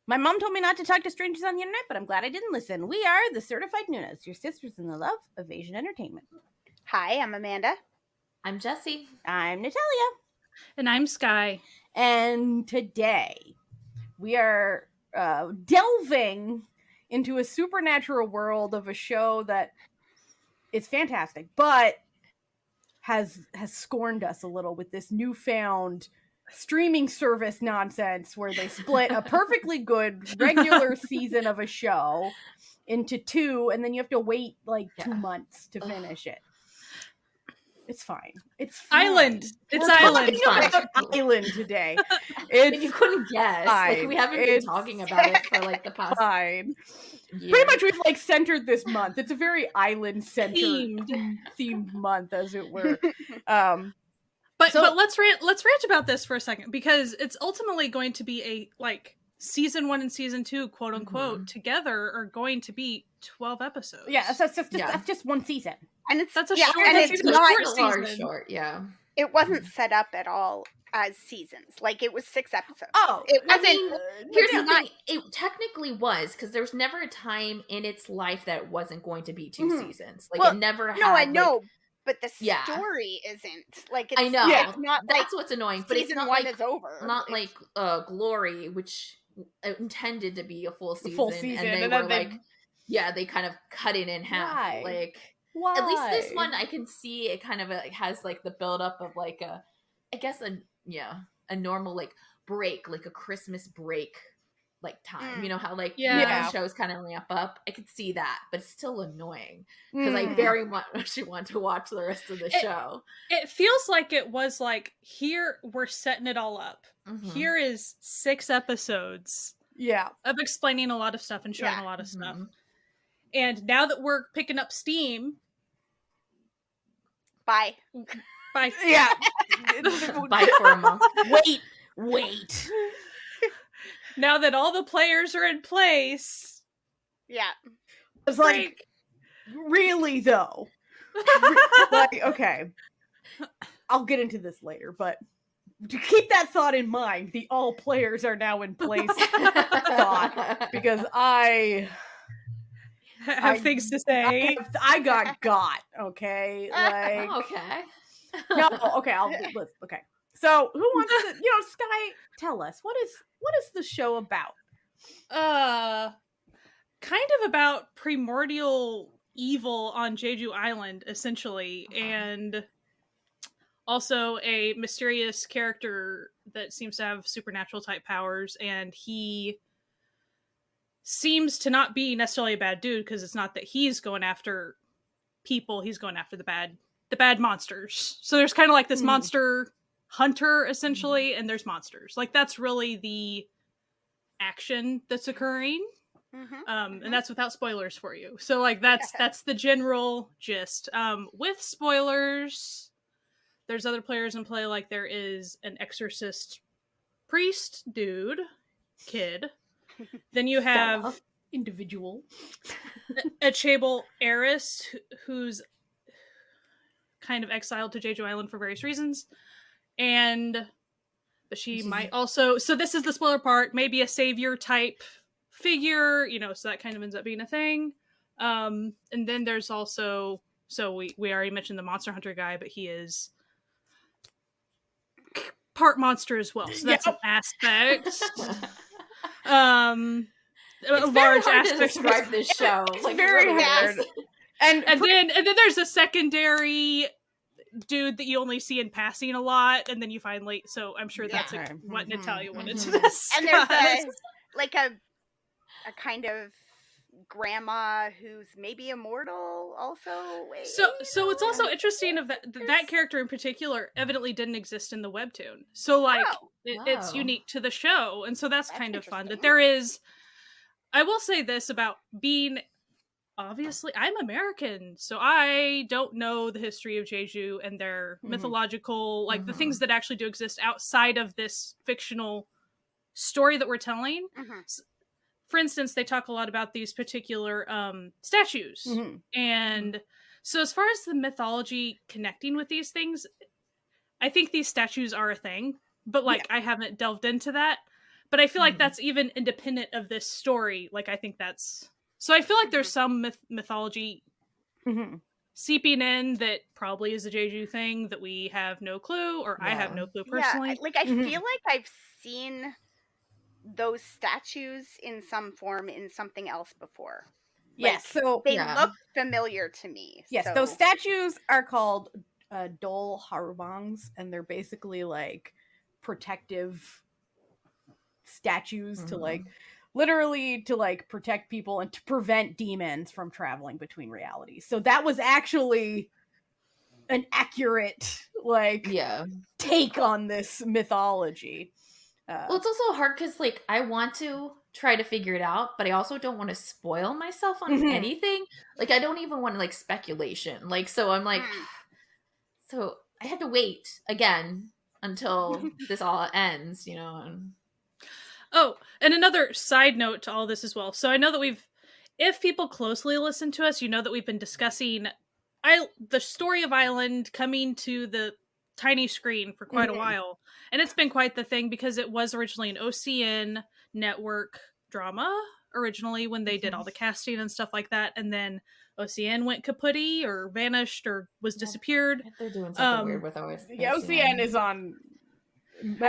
My mom told me not to talk to strangers on the internet, but I'm glad I didn't listen. We are the Certified Noonas, your sisters in the love of Asian entertainment. Hi, I'm Amanda. I'm Jessie. I'm Natalia. And I'm Sky. And today we are delving into a supernatural world of a show that is fantastic, but has scorned us a little with this newfound streaming service nonsense where they split a perfectly good regular season of a show into 2, and then you have to wait like 2 months to finish it. It's fine. It's fine. Island. It's Island. Island today. You couldn't guess. Like, we haven't been talking about it for like the past year. Pretty much we've like centered this month. It's a very island-centered themed month, as it were. But let's rant about this for a second, because it's ultimately going to be a like season 1 and season 2, quote unquote, together are going to be 12 episodes. Yeah, that's just one season. And that's a short, and it's not short. Yeah, it wasn't set up at all as seasons. Like, it was 6 episodes. Oh, it wasn't. I mean, here's the thing: it technically was, because there was never a time in its life that it wasn't going to be 2 seasons. Like, it never had. No, I know. Like, but the story isn't. Like, it's, I know. It's not that's like what's annoying. But it's not one like is over. Not like Glory, which intended to be a full season, and they were like, they kind of cut it in half. Why? Like, why? At least this one, I can see it kind of has like the buildup of like a normal like break, like a Christmas break like time. You know how like shows kind of ramp up. I could see that, but it's still annoying because I very much want to watch the rest of the show. It feels like it was like, here we're setting it all up. Here is 6 episodes. Of explaining a lot of stuff and showing a lot of stuff. And now that we're picking up steam, bye. Yeah. Bye for a month. Wait. Now that all the players are in place. Yeah. It's like, really though? Like, okay. I'll get into this later, but to keep that thought in mind, the all players are now in place thought, because I have things to say. I got, okay? Like, okay. No, okay, okay. So, who wants to, Sky, tell us, what is the show about? Kind of about primordial evil on Jeju Island, essentially, and also a mysterious character that seems to have supernatural type powers, and he seems to not be necessarily a bad dude, because it's not that he's going after people, he's going after the bad monsters. So there's kind of like this monster hunter, essentially, and there's monsters. Like, that's really the action that's occurring. And that's without spoilers for you. So like that's the general gist. With spoilers, there's other players in play. Like, there is an exorcist priest kid. Then you have individual a Chable heiress who's kind of exiled to Jeju Island for various reasons, but she might also, so this is the spoiler part, maybe a savior type figure, so that kind of ends up being a thing. And then there's also, so we already mentioned the monster hunter guy, but he is part monster as well, so that's an aspect. It's very hard to describe this show. It's like, very hard. And then there's a secondary dude that you only see in passing a lot, and then you finally, so I'm sure that's what Natalia wanted to discuss. And there's a kind of grandma who's maybe immortal also. So it's also interesting of that character in particular evidently didn't exist in the webtoon. So like it's unique to the show, and so that's kind of fun that there is. I will say this about being, obviously, I'm American, so I don't know the history of Jeju and their mythological, like the things that actually do exist outside of this fictional story that we're telling. For instance, they talk a lot about these particular statues. And so as far as the mythology connecting with these things, I think these statues are a thing, but like I haven't delved into that. But I feel like that's even independent of this story. Like, I think that's... So I feel like there's some mythology seeping in that probably is a Jeju thing that we have no clue, or I have no clue personally. Yeah, like, I feel like I've seen those statues in some form in something else before. Yes, so they look familiar to me. Yes, so. Those statues are called Dol Harubangs, and they're basically like protective statues to like literally to like protect people and to prevent demons from traveling between realities. So that was actually an accurate like take on this mythology. Well, it's also hard because like I want to try to figure it out, but I also don't want to spoil myself on anything. Like I don't even want like speculation. Like so I'm like so I have to wait again until this all ends, you know. Oh, and another side note to all this as well. So I know that if people closely listen to us, you know that we've been discussing the story of Island coming to the tiny screen for quite a while. And it's been quite the thing because it was originally an OCN network drama originally when they did all the casting and stuff like that. And then OCN went kaputty or vanished or was disappeared. They're doing something weird with OCN. Yeah, OCN is on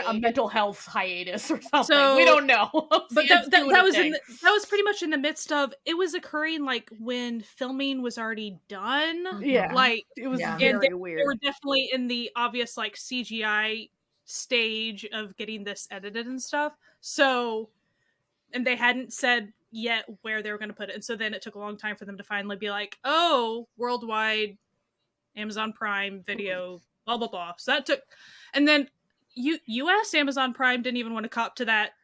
a mental health hiatus or something. So, we don't know. But that was pretty much in the midst of it was occurring like when filming was already done. Yeah, like it was very weird. They were definitely in the obvious like CGI stage of getting this edited and stuff. So, and they hadn't said yet where they were going to put it, and so then it took a long time for them to finally be like, "Oh, worldwide, Amazon Prime Video, blah blah blah." So that took, and then. US Amazon Prime didn't even want to cop to that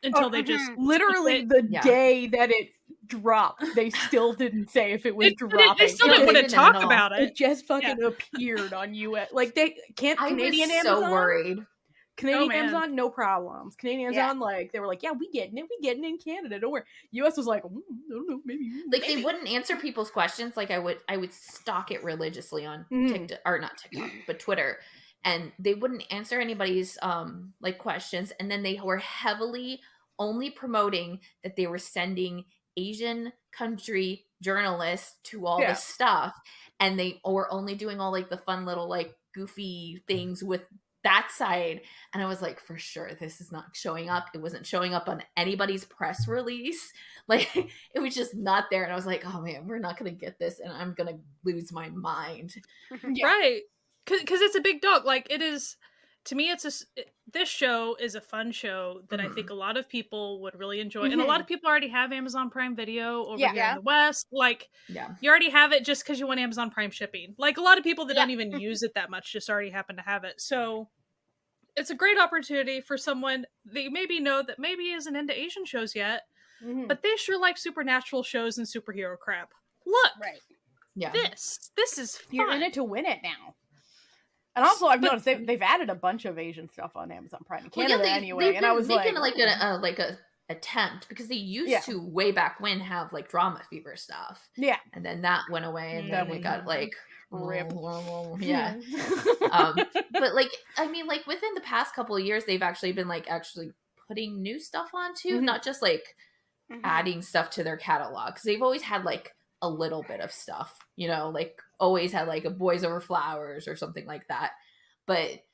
until they just literally the day that it dropped. They still didn't say if it was dropping. They still didn't want to talk about it. It just fucking appeared on US. Like they can't. Canadian Amazon. So worried. Canadian Amazon, no problems. Canadian Amazon, like they were like, yeah, we getting it in Canada. Don't worry. US was like, I don't know, maybe. Like they wouldn't answer people's questions. Like I would stalk it religiously on TikTok or not TikTok, but Twitter. And they wouldn't answer anybody's like questions, and then they were heavily only promoting that they were sending Asian country journalists to all the stuff, and they were only doing all like the fun little like goofy things with that side. And I was like, for sure, this is not showing up. It wasn't showing up on anybody's press release. Like it was just not there. And I was like, oh man, we're not gonna get this, and I'm gonna lose my mind. Right. Because it's a big dog. Like it is, to me, this show is a fun show that I think a lot of people would really enjoy. And a lot of people already have Amazon Prime Video over here in the West. Like, you already have it just because you want Amazon Prime shipping. Like a lot of people that don't even use it that much just already happen to have it. So it's a great opportunity for someone they maybe know that maybe isn't into Asian shows yet, but they sure like supernatural shows and superhero crap. Look, this is fun. You're in it to win it now. And also, I've noticed they've added a bunch of Asian stuff on Amazon Prime in Canada anyway. And I was making like a attempt because they used to way back when have like Drama Fever stuff. Yeah, and then that went away, and then we got like rip. But like I mean, like within the past couple of years, they've actually been like actually putting new stuff on too, not just like adding stuff to their catalog, because they've always had like a little bit of stuff, you know, like always had like a Boys Over Flowers or something like that. But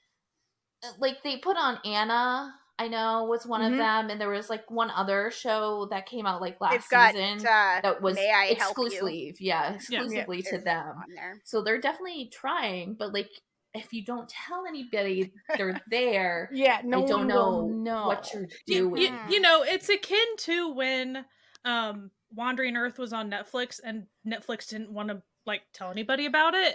like they put on Anna, I know was one of them, and there was like one other show that came out like last season that was exclusively to them. So they're definitely trying, but like if you don't tell anybody they're there, I don't know what you're doing. You know, it's akin to when Wandering Earth was on Netflix and Netflix didn't want to like tell anybody about it.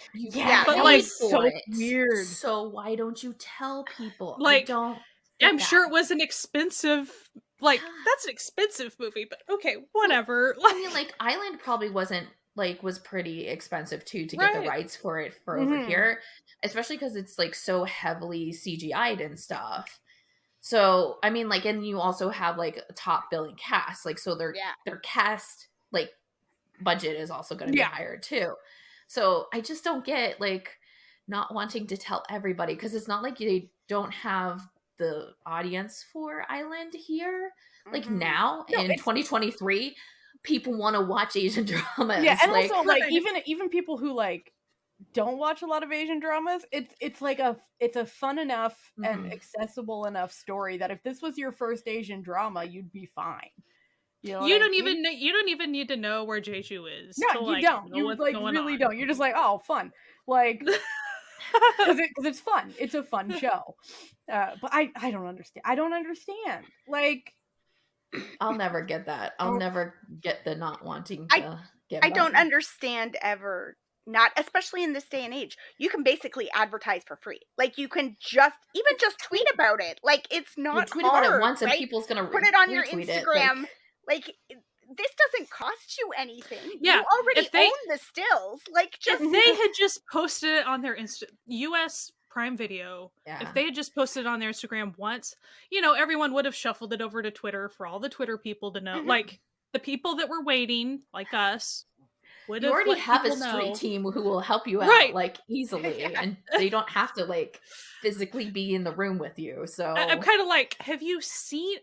But like so weird. So why don't you tell people? Like I'm sure it was an expensive, like that's an expensive movie, but okay, whatever. I mean, like Island probably wasn't like was pretty expensive too to get the rights for it for over here, especially because it's like so heavily CGI'd and stuff. So I mean, like, and you also have like a top billing cast, like so their cast like budget is also going to be higher too. So I just don't get like not wanting to tell everybody, because it's not like they don't have the audience for Island here. Like Mhm. now in 2023, people want to watch Asian dramas. Yeah, and like, also like even people who like don't watch a lot of Asian dramas, it's like it's a fun enough and accessible enough story that if this was your first Asian drama, you'd be fine. You know, you don't even need to know where Jeju is. No, to, you like, don't. know You what's like going really on. don't. You're just like, oh, fun, like because it's fun. It's a fun show. But I don't understand. I don't understand. Like, I'll never get that. I'll never get the not wanting to get. I don't understand ever. Not especially in this day and age. You can basically advertise for free. Like you can just tweet about it. Like it's not you tweet hard, about it once, right? and people's gonna put it on your retweet Instagram. it. Like this doesn't cost you anything. Yeah, you already own the stills. Like just if they had just posted it on their US Prime Video, Yeah. if they had just posted it on their Instagram once, you know, everyone would have shuffled it over to Twitter for all the Twitter people to know. Like the people that were waiting, like us, would you have already have a street team who will help you out like easily, and they don't have to like physically be in the room with you. So I'm kind of like, have you seen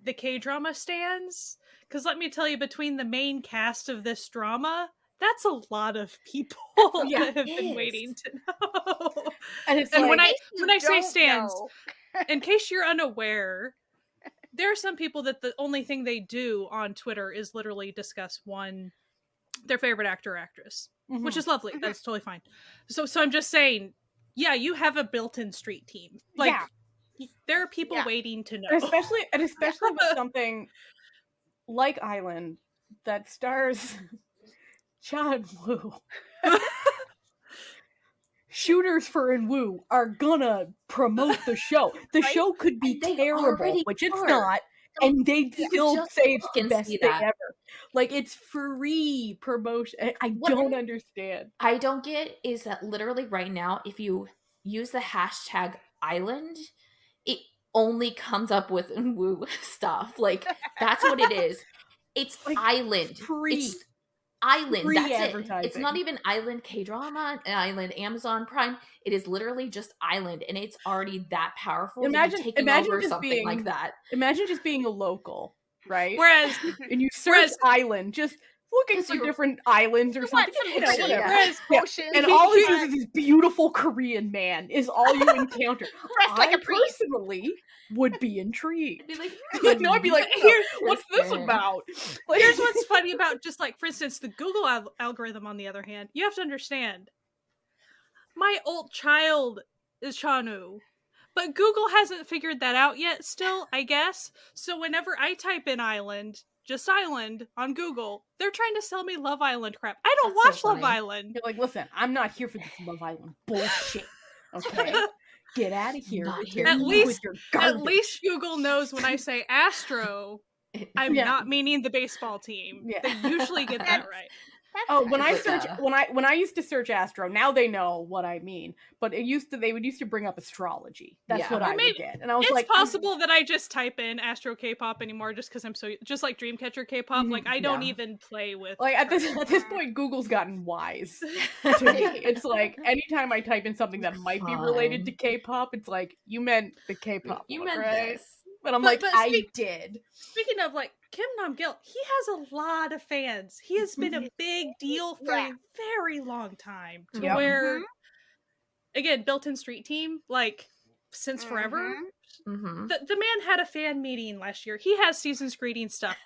the K-drama stands? Because let me tell you, between the main cast of this drama, that's a lot of people that have been waiting to know. and it's and like, when I say stands, in case you're unaware, there are some people that the only thing they do on Twitter is literally discuss their favorite actor or actress, which is lovely. That's totally fine. So I'm just saying, yeah, you have a built-in street team. Like, there are people waiting to know. Especially with something like Island that stars John Woo. Shooters for Woo are gonna promote the show. The show could be terrible, which it's not, and they'd still say it's the best thing ever. Like, it's free promotion. I don't understand. I don't get is that literally right now, if you use the hashtag Island, it only comes up with Woo stuff. Like, that's what it is. It's like Island. It's Island. That's it. It's not even Island K-drama, Island Amazon Prime. It is literally just Island, and it's already that powerful. Imagine over something like that. Imagine just being a local, right? Whereas, and you search Island, just looking for different islands or something. Whatever. And all it is this beautiful Korean man is all you encounter. I personally would be intrigued. I'd be like, what's this about? Like, here's what's funny about just like, for instance, the Google algorithm, on the other hand, you have to understand, my old child is Chanu, but Google hasn't figured that out yet still, I guess. So whenever I type in Island, just Island on Google, they're trying to sell me Love Island crap. I don't watch Love Island. You're like, listen, I'm not here for this Love Island bullshit. Okay? Get out of here. At least Google knows when I say Astro, I'm not meaning the baseball team. Yeah. They usually get that right. When I used to search Astro, now they know what I mean. But they would used to bring up astrology. That's what I would get. And I was it's like, it's possible that I just type in Astro K-pop anymore just because I'm so just like Dreamcatcher K-pop. Like I don't even play with at this point, Google's gotten wise to me. It's like anytime I type in something that might be related to K-pop, it's like you meant the K-pop. You meant right? this. But I'm I did. Speaking of like Kim Nam-gil, he has a lot of fans. He has been a big deal for a very long time. To where, again, built-in street team, like since forever. The man had a fan meeting last year. He has season's greeting stuff.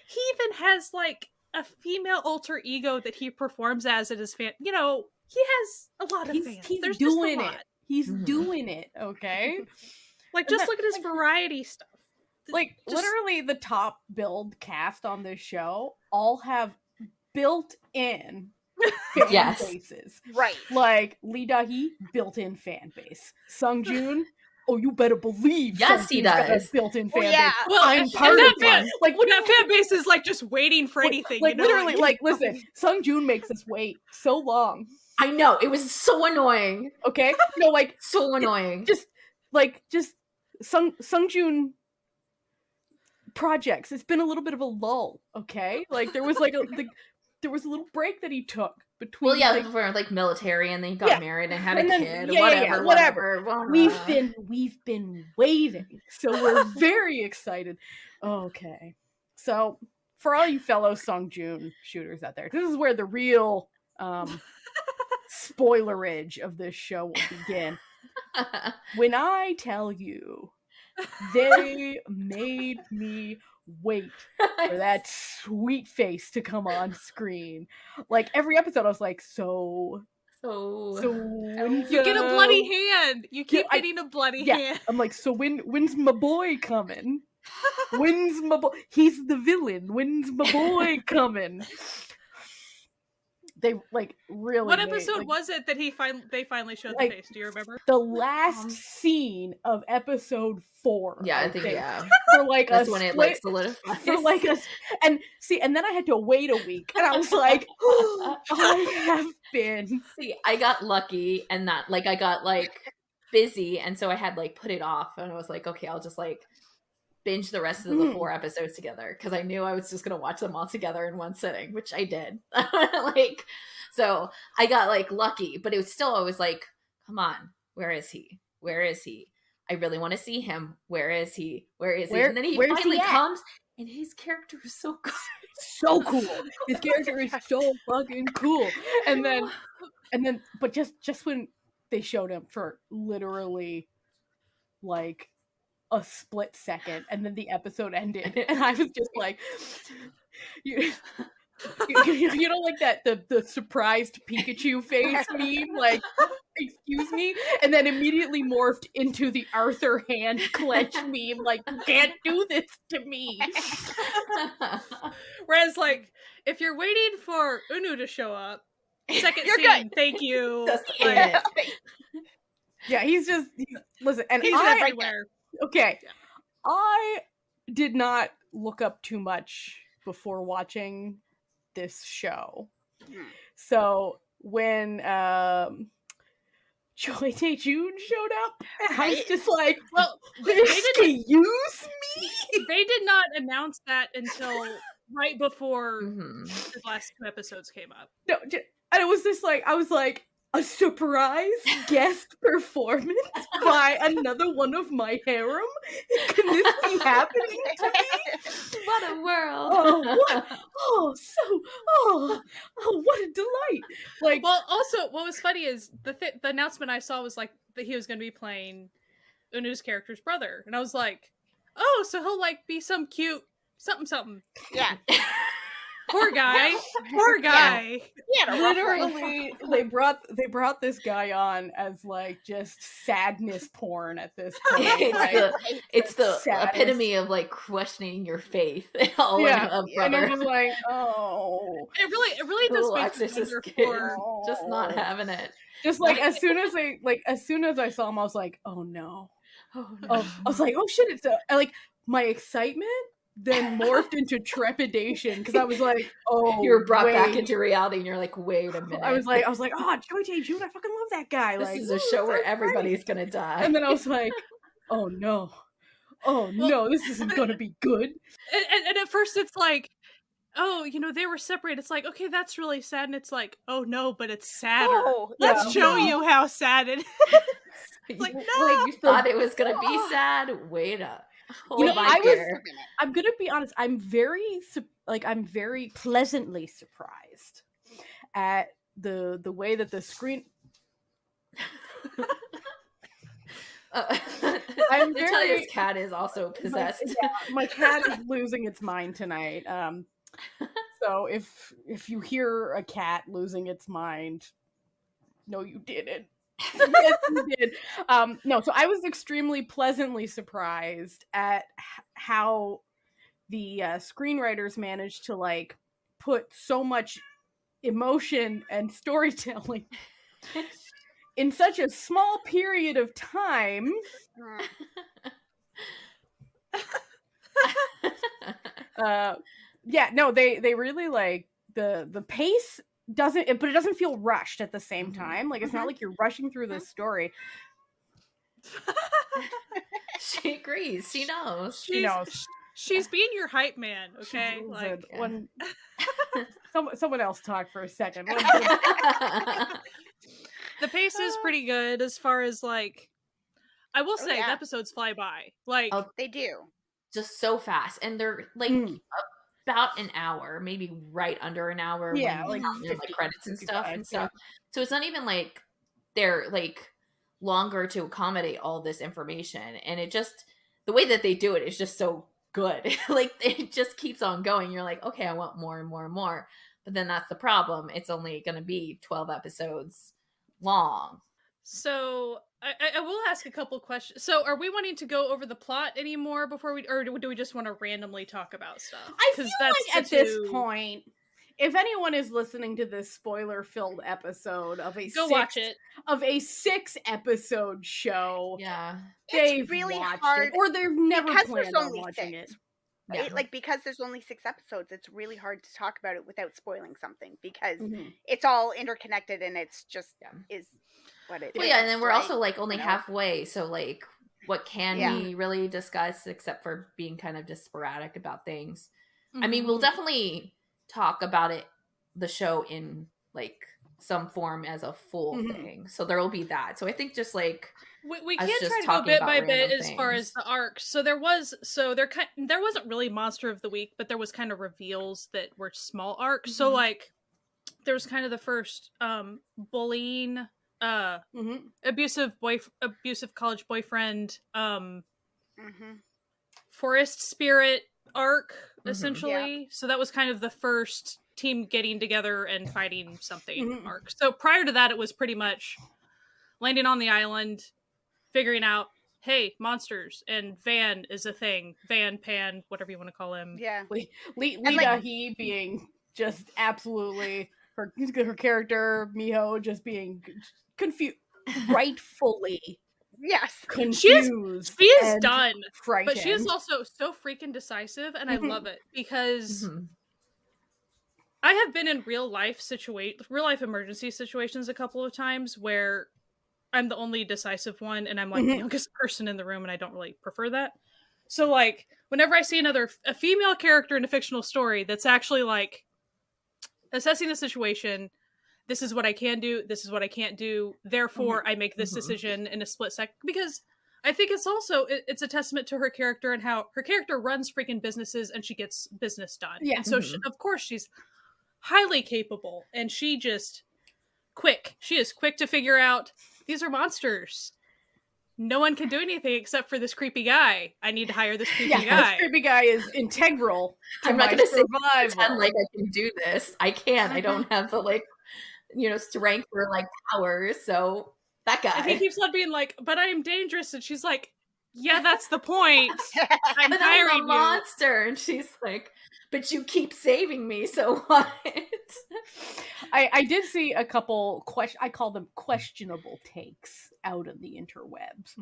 He even has like a female alter ego that he performs as at his fan. You know, he has a lot of fans. He's doing it. He's doing it. Okay. Like, just look at his variety stuff. Like, literally, the top billed cast on this show all have built-in fan bases. Right. Like, Lee Da-hee, built-in fan base. Sungjoon, oh, you better believe he does. Built-in fan base. Well, I'm part of one. Like, that fan base is, like, just waiting for anything. Like, literally, like, listen, Sungjoon makes us wait so long. I know, it was so annoying. Okay? No, like... so annoying. Just Sungjoon projects. It's been a little bit of a lull, okay? Like there was like there was a little break that he took between. Well, yeah, for like military, and then he got married and had a kid. Whatever. We've been waiting, so we're very excited. Okay, so for all you fellow Sung Joon shooters out there, this is where the real spoilerage of this show will begin. When I tell you, they made me wait for that sweet face to come on screen. Like every episode I was like, so you get a bloody hand. You keep getting a bloody hand. I'm like, so when's my boy coming? When's my boy? He's the villain. When's my boy coming? They like really. What episode was it that they finally showed the face? Do you remember? The last scene of episode 4. Yeah, I think for like that's when it like solidifies. For like and then I had to wait a week, and I was like, oh, I have been. See, I got lucky, and that like I got like busy, and so I had like put it off, and I was like, okay, I'll just like binge the rest of the 4 episodes together, because I knew I was just gonna watch them all together in one sitting, which I did. Like, so I got like lucky, but it was still, I was like, come on, where is he? I really want to see him. Where is he? And then he finally comes, and his character is so good. So cool. His character is so fucking cool. And then but just when they showed him for literally like a split second, and then the episode ended, and I was just like, you know, like that the surprised Pikachu face meme, like, excuse me, and then immediately morphed into the Arthur hand clench meme, like, you can't do this to me. Whereas, like, if you're waiting for Unu to show up, second you're scene, good. thank you. That's it. Yeah, he's listen, and he's everywhere. Okay, I did not look up too much before watching this show. So when Choi Tae-joon showed up, I was just like, well, excuse me? They did not announce that until right before the last 2 episodes came up. No, and it was just like, I was like, a surprise guest performance by another one of my harem? Can this be happening to me? What a world! What a delight! Like, well, also, what was funny is the announcement I saw was like that he was going to be playing Unu's character's brother, and I was like, oh, so he'll like be some cute something. Yeah. Poor guy. Yeah, literally, they brought this guy on as like just sadness porn at this point. It's the epitome of like questioning your faith. And I'm just like, oh, it really does make me wonder for just not having it. Just like as soon as I saw him, I was like, oh no. I was like, oh shit! It's like my excitement then morphed into trepidation, because I was like, oh, you were brought back into reality, and you're like, wait a minute. I was like, oh, Choi Tae-joon, I fucking love that guy. This like, is a show where everybody's gonna die. And then I was like, oh no, this isn't gonna be good. And at first it's like, oh, you know, they were separated. It's like, okay, that's really sad. And it's like, oh no, but it's sadder. Let's show you how sad it is. It's like, no. Like, you thought it was gonna be sad? Wait up. You know, I'm gonna be honest. I'm very pleasantly surprised at the way that the screen. Natalia's cat is also possessed. My cat is losing its mind tonight. So if you hear a cat losing its mind, no, you didn't. Yes, you did. No, so I was extremely pleasantly surprised at how the screenwriters managed to like put so much emotion and storytelling in such a small period of time. They really like the pace doesn't, but it doesn't feel rushed at the same time. Like, it's not like you're rushing through this story. She agrees. She knows. She knows. She's being your hype man, okay? Like yeah. when someone else talk for a second. The pace is pretty good as far as like, I will say yeah. the episodes fly by. Like they do. Just so fast, and they're like about an hour, maybe right under an hour. Yeah, when like you count in, 50, like credits and stuff 55, and stuff. So it's not even like they're like longer to accommodate all this information, and it just the way that they do it is just so good. Like it just keeps on going. You're like, okay, I want more and more and more. But then that's the problem. It's only going to be 12 episodes long. So I will ask a couple questions. So are we wanting to go over the plot anymore before we, or do we just want to randomly talk about stuff? I feel like at this point, if anyone is listening to this spoiler-filled episode of a watch it of a 6-episode show, yeah, they've really watched hard it, or they've never because planned there's on only watching 6. it. Yeah. Like because there's only 6 episodes, it's really hard to talk about it without spoiling something because Mhm. it's all interconnected and it's just is what it is. Well, yeah, and then we're right? also like only halfway, so like what can we really discuss except for being kind of just sporadic about things? I mean, we'll definitely talk about it, the show, in like some form as a full thing, so there will be that. So I think just like we can try to go bit by bit as far as the arc. So there wasn't really monster of the week, but there was kind of reveals that were small arcs. So like there was kind of the first bullying, abusive college boyfriend, forest spirit arc, essentially. Yeah. So that was kind of the first team getting together and fighting something arc. So prior to that, it was pretty much landing on the island, figuring out, hey, monsters, and Van is a thing. Van, Pan, whatever you want to call him. Yeah. Lita, he being just absolutely, her character, Miho, just being confused, rightfully. Yes. Confused. She is done. Frightened. But she is also so freaking decisive, and I love it, because I have been in real life emergency situations a couple of times where I'm the only decisive one, and I'm like the youngest person in the room, and I don't really prefer that. So like whenever I see a female character in a fictional story that's actually like assessing the situation, this is what I can do, this is what I can't do, therefore I make this decision in a split second, because I think it's a testament to her character and how her character runs freaking businesses and she gets business done. Yeah. And so of course she's highly capable, and she is quick to figure out these are monsters. No one can do anything except for this creepy guy. I need to hire this creepy guy. This creepy guy is integral to I'm not my going to survival. pretend like I can do this. I can't. I don't have the strength or like powers. So that guy. And he keeps on being like, but I am dangerous. And she's like, yeah, that's the point. I'm hiring a monster. And she's like, but you keep saving me, so what? I did see a couple I call them questionable takes out on the interwebs,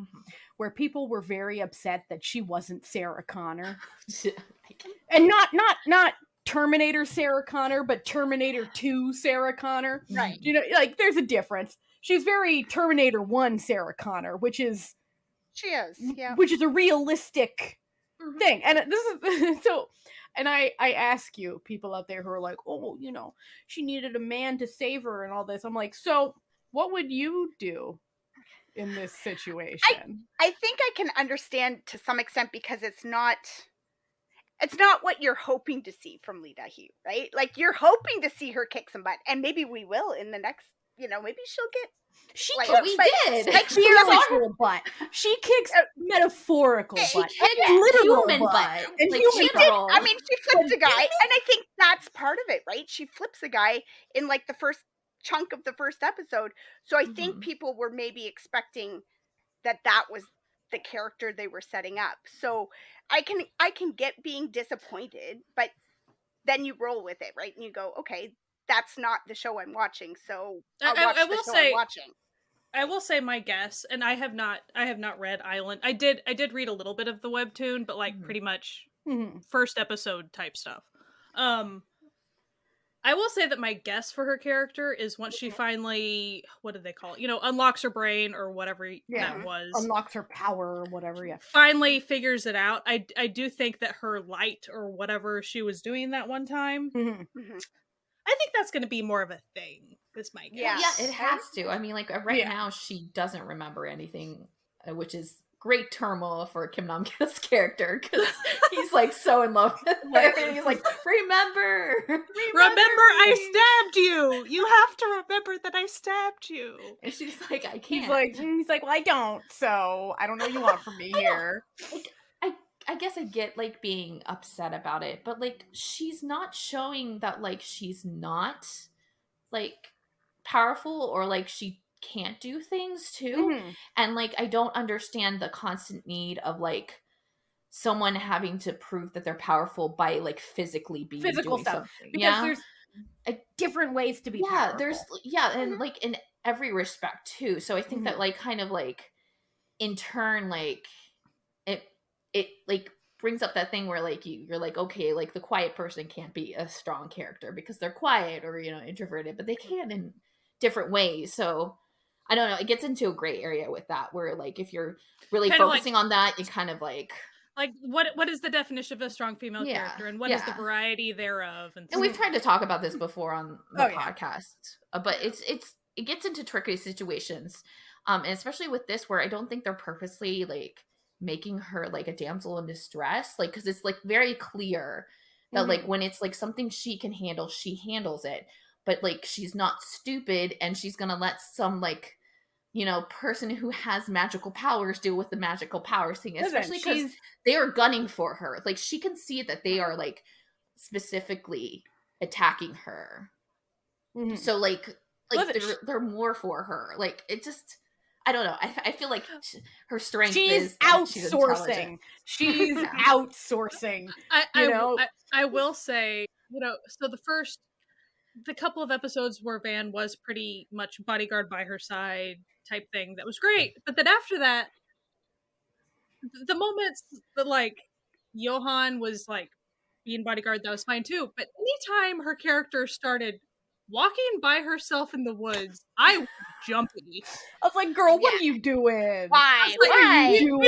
where people were very upset that she wasn't Sarah Connor. And not Terminator Sarah Connor, but Terminator 2 Sarah Connor. Right. You know, like there's a difference. She's very Terminator 1 Sarah Connor, which is a realistic thing. And this is so. And I ask you, people out there who are like, oh, she needed a man to save her and all this. I'm like, so what would you do in this situation? I think I can understand to some extent, because it's not what you're hoping to see from Lita Hugh, right? Like you're hoping to see her kick some butt, and maybe we will in the next, maybe she'll get. We did. Like literal butt. She kicks metaphorical butt. She kicked literal human butt. And like human butt. I mean, she flips a guy, and I think that's part of it, right? She flips a guy in like the first chunk of the first episode. So I think people were maybe expecting that was the character they were setting up. So I can get being disappointed, but then you roll with it, right? And you go, okay, that's not the show I'm watching, so I'll watch the show I'm watching. I will say my guess, and I have not read Island. I did read a little bit of the webtoon, but like pretty much first episode type stuff. I will say that my guess for her character is once she finally, what did they call it? Unlocks her brain or whatever that was. Unlocks her power or whatever, yeah. Finally figures it out. I do think that her light or whatever she was doing that one time, I think that's going to be more of a thing. Is my guess. Yeah, it has to. I mean, like right now she doesn't remember anything, which is great turmoil for Kim Nam-gil's character because he's like so in love with her and he's like, remember I stabbed you. You have to remember that I stabbed you. And she's like, I can't. He's like, well, I don't, so I don't know what you want from me here. Like, I guess I get like being upset about it, but like she's not showing that like she's not like powerful or like she can't do things too. And like I don't understand the constant need of like someone having to prove that they're powerful by like physically being physical doing stuff something. because there's different ways to be powerful. There's and like in every respect too. So I think that like kind of like in turn like it like brings up that thing where like you're like, okay, like the quiet person can't be a strong character because they're quiet or introverted, but they can in different ways. So I don't know, it gets into a gray area with that where like if you're really kind focusing on that, you kind of like what is the definition of a strong female character and what is the variety thereof, and we've tried to talk about this before on the podcast, but it gets into tricky situations, and especially with this where I don't think they're purposely like making her like a damsel in distress, like because it's like very clear that like when it's like something she can handle, she handles it. But like she's not stupid and she's gonna let some like person who has magical powers deal with the magical powers thing, especially because they are gunning for her. Like she can see that they are like specifically attacking her. So like they're more for her. Like it just, I don't know. I feel like her strength is outsourcing. She's outsourcing. I will say, so the couple of episodes where Van was pretty much bodyguard by her side type thing, that was great. But then after that, the moments that like Johan was like being bodyguard, that was fine too. But anytime her character started walking by herself in the woods, I was jumpy. I was like, girl, what are you doing? Why? What are you doing?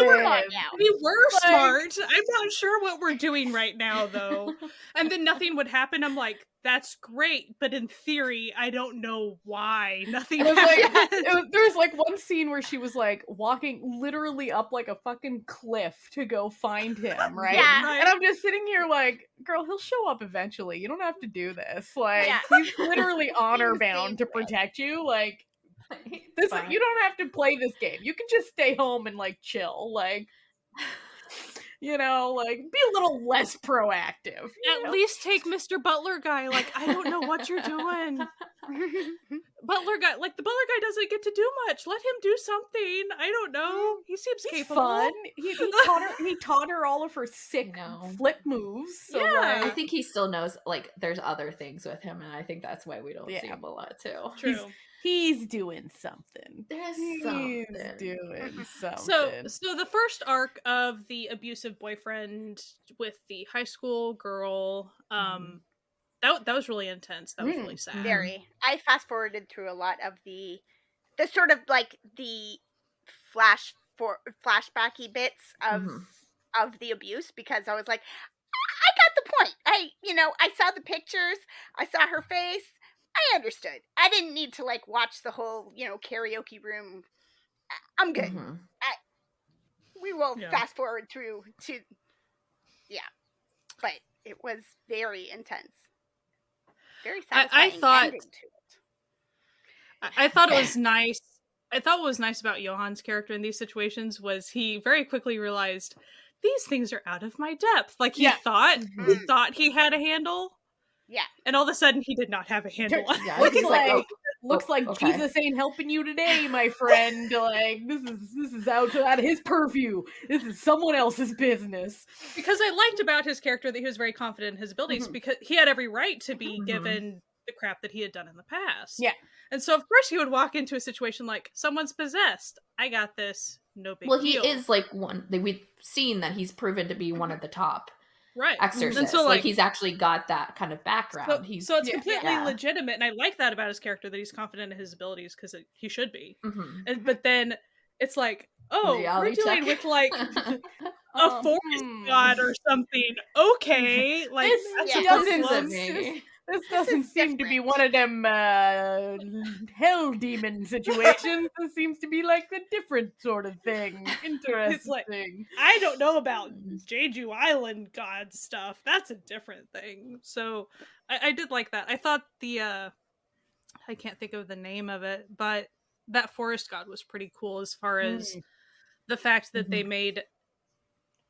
We were smart. I'm not sure what we're doing right now, though. And then nothing would happen. I'm like, that's great, but in theory, I don't know why nothing happened. There's like one scene where she was like walking literally up like a fucking cliff to go find him, right? And I'm just sitting here like, girl, he'll show up eventually. You don't have to do this. Like, he's literally honor bound to protect you. Like, this, you don't have to play this game. You can just stay home and like chill. Like, like be a little less proactive. At least take Mr. Butler guy. Like, I don't know what you're doing. Butler guy, like the Butler guy doesn't get to do much. Let him do something. I don't know. He seems capable. Fun. He taught her all of her sick flip moves. So I think he still knows like there's other things with him, and I think that's why we don't see him a lot too. True. He's doing something. He's doing something. So the first arc of the abusive boyfriend with the high school girl, that was really intense. That was really sad. Very. I fast forwarded through a lot of the sort of like the flashbacky bits of the abuse because I was like, I got the point. I saw the pictures. I saw her face. I understood. I didn't need to like watch the whole, karaoke room. I'm good. We will fast forward through to, but it was very intense. Very satisfying. I thought it was nice. I thought what was nice about Johan's character in these situations was he very quickly realized these things are out of my depth. Like he thought he had a handle. Yeah. And all of a sudden he did not have a handle on it. Looks like Jesus ain't helping you today, my friend. Like this is out of his purview. This is someone else's business. Because I liked about his character that he was very confident in his abilities because he had every right to be given the crap that he had done in the past. Yeah. And so of course he would walk into a situation like someone's possessed. I got this. No big deal. Well, he is like one. We've seen that he's proven to be one at the top. exorcist. And so, like he's actually got that kind of background. So it's completely legitimate, and I like that about his character, that he's confident in his abilities, because he should be. But then it's like, oh, we're dealing with like a forest god or something. Okay, like this doesn't seem to be one of them hell demon situations. This seems to be like a different sort of thing. Interesting. It's like, I don't know about Jeju Island god stuff. That's a different thing. So I did like that. I thought I can't think of the name of it, but that forest god was pretty cool, as far as the fact that they made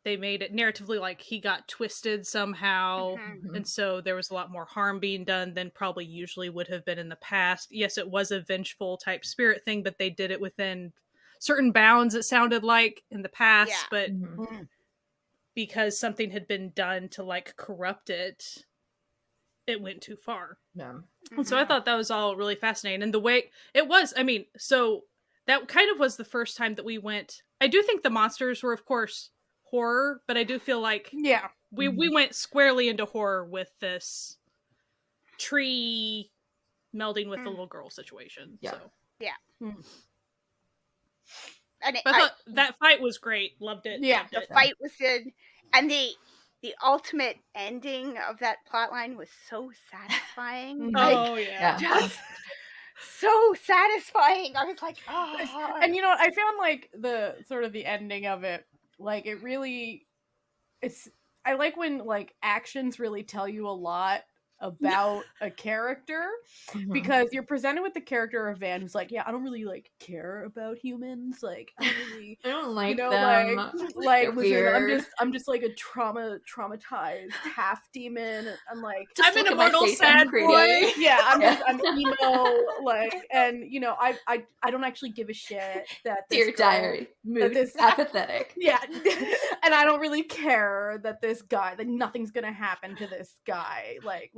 it narratively like he got twisted somehow, and so there was a lot more harm being done than probably usually would have been in the past. Yes, it was a vengeful type spirit thing, but they did it within certain bounds, it sounded like, in the past, but because something had been done to like corrupt it, it went too far. And so I thought that was all really fascinating, and the way it was, I mean, so that kind of was the first time that we went. I do think the monsters were, of course, horror, but I do feel like we went squarely into horror with this tree melding with the little girl situation. So and I thought that fight was great. Loved it. The fight was good, and the ultimate ending of that plotline was so satisfying. Just so satisfying. I was like, oh. And you know what, I found like the sort of the ending of it, like it really, I like when like actions really tell you a lot about a character, because you're presented with the character of Van, who's like, I don't really like care about humans, like I don't like them, like listen, I'm just like a traumatized half demon. I'm like, I'm an immortal sad boy. I'm emo, like, and you know, I don't actually give a shit that this Dear diary, mood apathetic. And I don't really care that this guy, that nothing's gonna happen to this guy, like.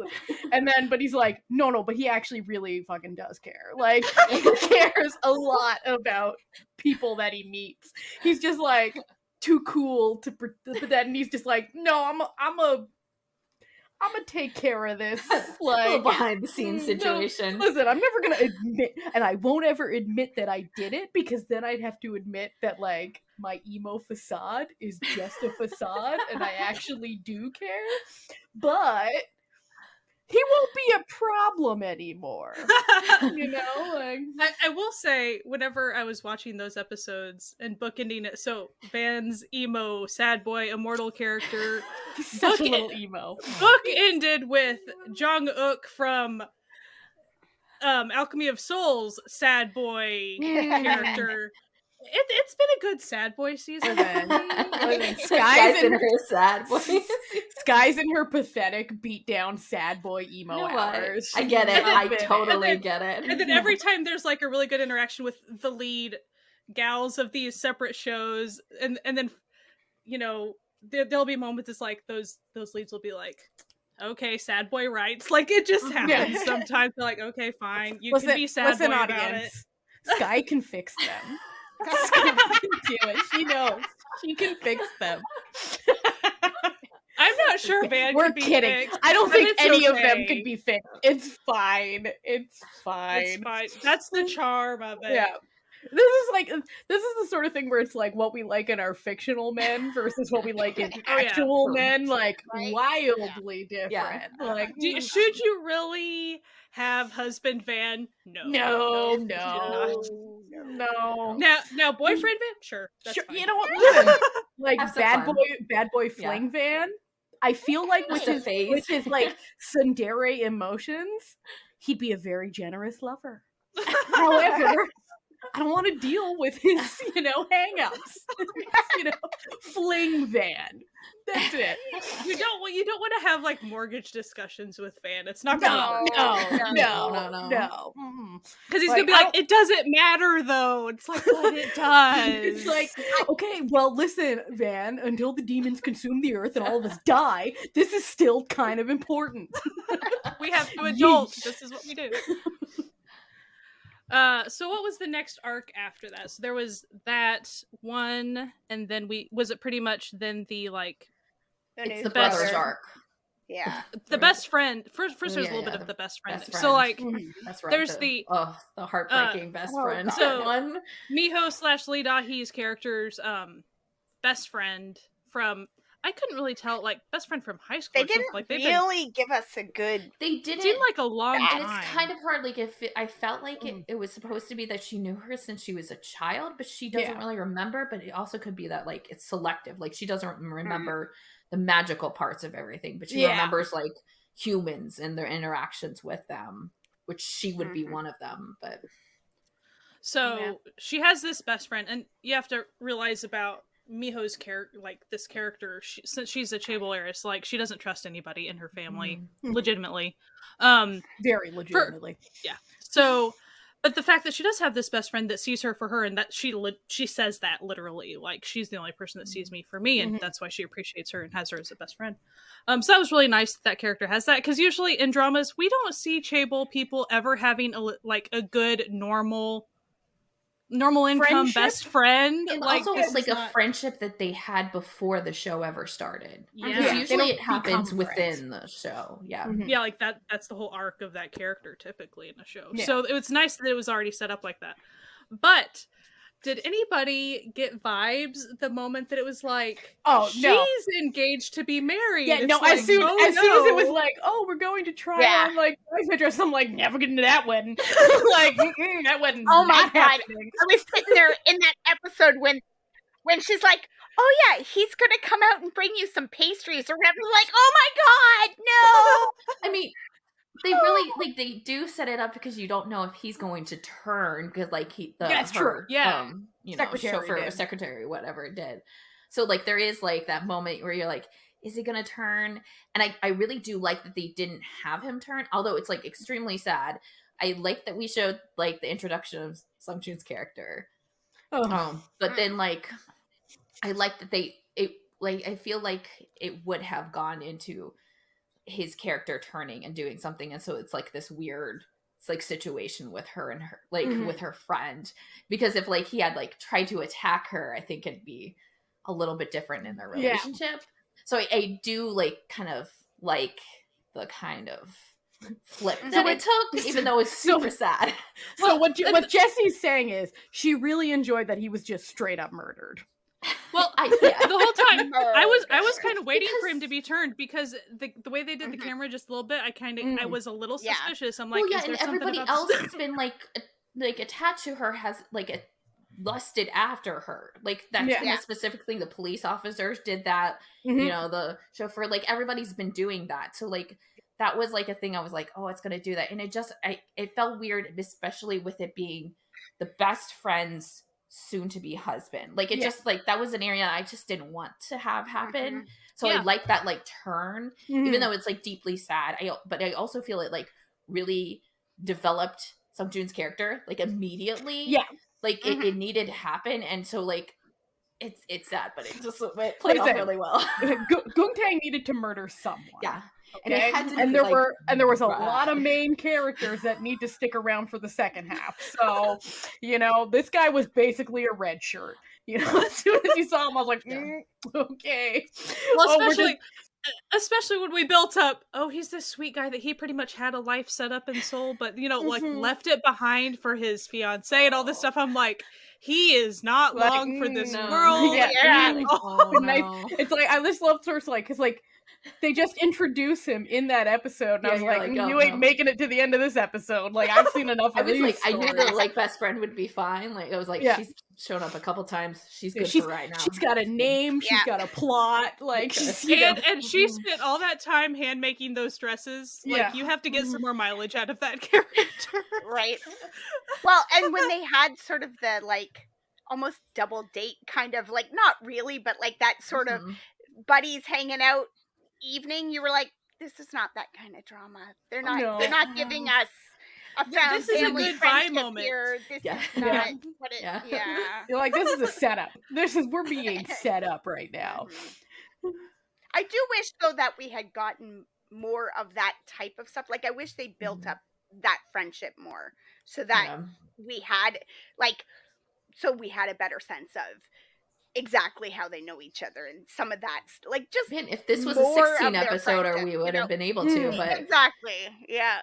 And then, but he's like, no, but he actually really fucking does care. Like, he cares a lot about people that he meets. He's just like too cool to, but then he's just like, no, I'm gonna take care of this, like, behind the scenes situation. No, listen, I'm never gonna admit, and I won't ever admit that I did it, because then I'd have to admit that like my emo facade is just a facade, and I actually do care, but he won't be a problem anymore. You know, like I will say, whenever I was watching those episodes and bookending it, so Van's emo sad boy immortal character, such a little emo. Book ended with Jong-uk from Alchemy of Souls sad boy character. It's been a good sad boy season. Sky's in her sad boy. Sky's in her pathetic beat down sad boy emo hours. I get it. I totally get it. And then every time there's like a really good interaction with the lead gals of these separate shows, and then you know there'll be moments it's like those leads will be like, okay, sad boy rights. Like it just happens sometimes. They're like, okay, fine, you can be sad boy about it. Sky can fix them. Sky can do it. She knows. She can fix them. I'm not sure Van We're could be kidding. fixed. I don't think any of them could be fixed. It's fine. It's fine. That's the charm of it. Yeah. This is the sort of thing where it's like what we like in our fictional men versus what we like in actual men, like wildly different. Like, should you really have husband Van? No. Now boyfriend Van? Sure. That's fine. You know what? Listen, like bad boy fling Van. I feel like with his like tsundere emotions, he'd be a very generous lover. However, I don't want to deal with his, hang-ups. Fling Van. That's it. You don't want to have like mortgage discussions with Van. It's not no. Because he's gonna be like, it doesn't matter though. It's like, but it does. It's like, okay, well, listen, Van. Until the demons consume the earth and all of us die, this is still kind of important. We have to adult. This is what we do. So what was the next arc after that? So there was that one, and then was it pretty much then the like It's the brother's arc. Yeah. The best friend. First there's a little bit of the best friend. So like, that's right. There's the heartbreaking best friend. So one. Miho / Lee Da-hee's character's best friend from, I couldn't really tell, like, best friend from high school. They didn't really give us a good. They didn't. It seemed like a long time. And it's kind of hard. Like, I felt like it was supposed to be that she knew her since she was a child, but she doesn't really remember. But it also could be that, like, it's selective. Like, she doesn't remember the magical parts of everything, but she remembers, like, humans and their interactions with them, which she would be one of them. But so she has this best friend, and you have to realize about Miho's character, like this character, since she's a chaebol heiress, like, she doesn't trust anybody in her family, legitimately. Very legitimately. So, but the fact that she does have this best friend that sees her for her, and that she says that literally, like, she's the only person that sees me for me, and that's why she appreciates her and has her as a best friend. So that was really nice that character has that, because usually in dramas we don't see chaebol people ever having a good normal income friendship? best friend, and like, also like a friendship that they had before the show ever started. Yeah, usually it happens within the show. Yeah, like that's the whole arc of that character typically in a show. So it was nice that it was already set up like that. But did anybody get vibes the moment that it was like, she's engaged to be married? Yeah, no, as soon as it was like, we're going to try on, like, dress, I'm like, never getting to that wedding. Like, that wedding's not happening. I was sitting there in that episode when she's like, oh yeah, he's gonna come out and bring you some pastries or whatever. Like, oh my god, no. I mean, they really, like, they do set it up because you don't know if he's going to turn, because, like, true. Yeah. Secretary, whatever it did. So, like, there is, like, that moment where you're like, is he gonna turn? And I really do like that they didn't have him turn, although it's, like, extremely sad. I like that we showed, like, the introduction of Sung Joon's character. But then, like, I like that I feel like it would have gone into his character turning and doing something, and so it's like this weird, it's like situation with her and her, like, with her friend, because if, like, he had, like, tried to attack her, I think it'd be a little bit different in their relationship. So I do, like, kind of like the kind of flip that it took, even though it's super sad. So what Jesse's saying is she really enjoyed that he was just straight up murdered. Well, the whole time I was kind of waiting for him to be turned, because the way they did the camera just a little bit, I was a little suspicious. I'm like, and everybody else has been like attached to her, has, like, lusted after her. Like, that's been a specific thing. The police officers did that. You know, the chauffeur, like, everybody's been doing that. So, like, that was, like, a thing I was like, oh, it's gonna do that, and it felt weird, especially with it being the best friend's soon-to-be husband. Like, it just, like, that was an area I just didn't want to have happen. So I like that, like, turn, even though it's, like, deeply sad. But I also feel it, like, really developed Sung Joon's character, like, immediately. Like, it needed to happen, and so, like, it's sad, but it just played off really well. Gungtang needed to murder someone. Okay? And there was a lot of main characters that need to stick around for the second half. So, you know, this guy was basically a red shirt. You know, as soon as you saw him, I was like, okay. Well, especially when we built up, he's this sweet guy that he pretty much had a life set up and soul, but, you know, like, left it behind for his fiance and all this stuff. I'm like, he is not long for this world. It's like, I just love Cersei, like, because, like, they just introduce him in that episode, and I was like, you ain't making it to the end of this episode. Like, I've seen enough of these. I knew the, like, best friend would be fine. Like, I was like, she's shown up a couple times. She's good for right now. She's got a name. She's got a plot. Like, and she spent all that time hand making those dresses. Like, you have to get some more mileage out of that character, right? Well, and when they had sort of the, like, almost double date kind of, like, not really, but, like, that sort of buddies hanging out evening, you were like, this is not that kind of drama. They're not giving us a found this is a goodbye moment here. This is not what it You're like, this is a setup. We're being set up right now. I do wish, though, that we had gotten more of that type of stuff. Like, I wish they built up that friendship more, so that we had, like, so we had a better sense of exactly how they know each other and some of that, like, just Man, if this was a more 16 of their episoder, we friendship, would have been able to, but exactly, yeah.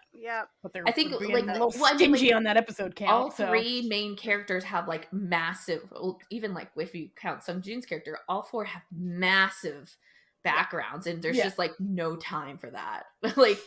But they're I think, being like, a little well, I mean, stingy like, on that episode count. all three main characters have like massive, even like if you count Sung Jin's character, all four have massive backgrounds, and there's just like no time for that. Like,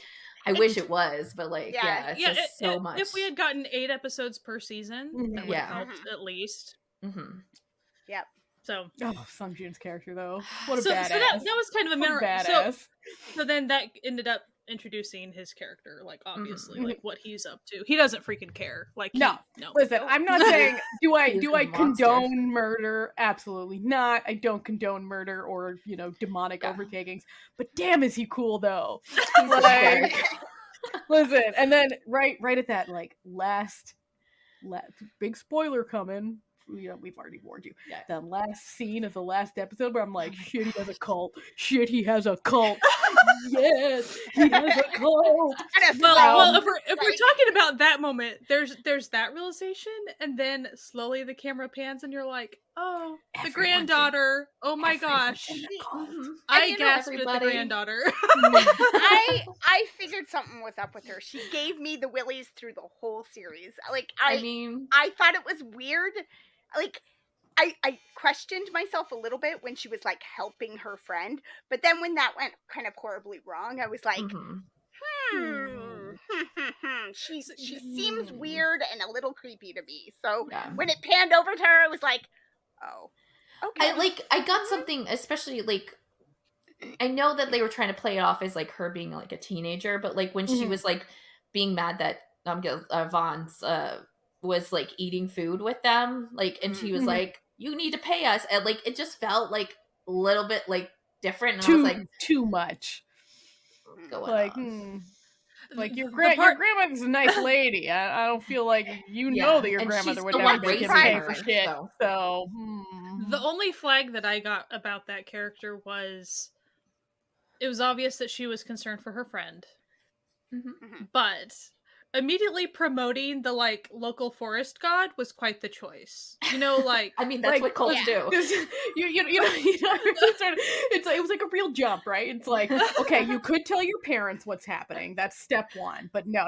I wish it was, but like, it's just so much. If we had gotten 8 episodes per season, that would have helped at least. Yep. So, Sung Jin's character though, what a badass. So that was kind of a mirror. Badass. So then that ended up introducing his character, like obviously, like what he's up to. He doesn't freaking care. Like, no. Listen, I'm not saying do I condone murder? Absolutely not. I don't condone murder or demonic overtakings. But damn, is he cool though? Like, listen, and then right at that like last big spoiler coming. We've already warned you. Yeah. The last scene of the last episode where I'm like, shit, he has a cult. Shit, he has a cult. Yes, he has a cult. Well, if we're talking about that moment, there's that realization, and then slowly the camera pans, and you're like, oh, the granddaughter. Oh my gosh. I gasped at the granddaughter. I figured something was up with her. She gave me the willies through the whole series. Like, I thought it was weird. Like, I questioned myself a little bit when she was like helping her friend, but then when that went kind of horribly wrong, I was like, she seems weird and a little creepy to me. So when it panned over to her, I was like, oh, okay. I got something, especially like, I know that they were trying to play it off as like her being like a teenager, but like when she was like being mad that Vaughn's was like eating food with them, like, and she was like, you need to pay us, and like it just felt like a little bit like different, and I was like, too much going like on. Like your grandmother's a nice lady. I don't feel like that your grandmother would never make him pay for shit. So the only flag that I got about that character was it was obvious that she was concerned for her friend, but immediately promoting the like local forest god was quite the choice. Like I mean, that's like, what cults do. It was like a real jump, right? It's like, okay, you could tell your parents what's happening. That's step one. But no.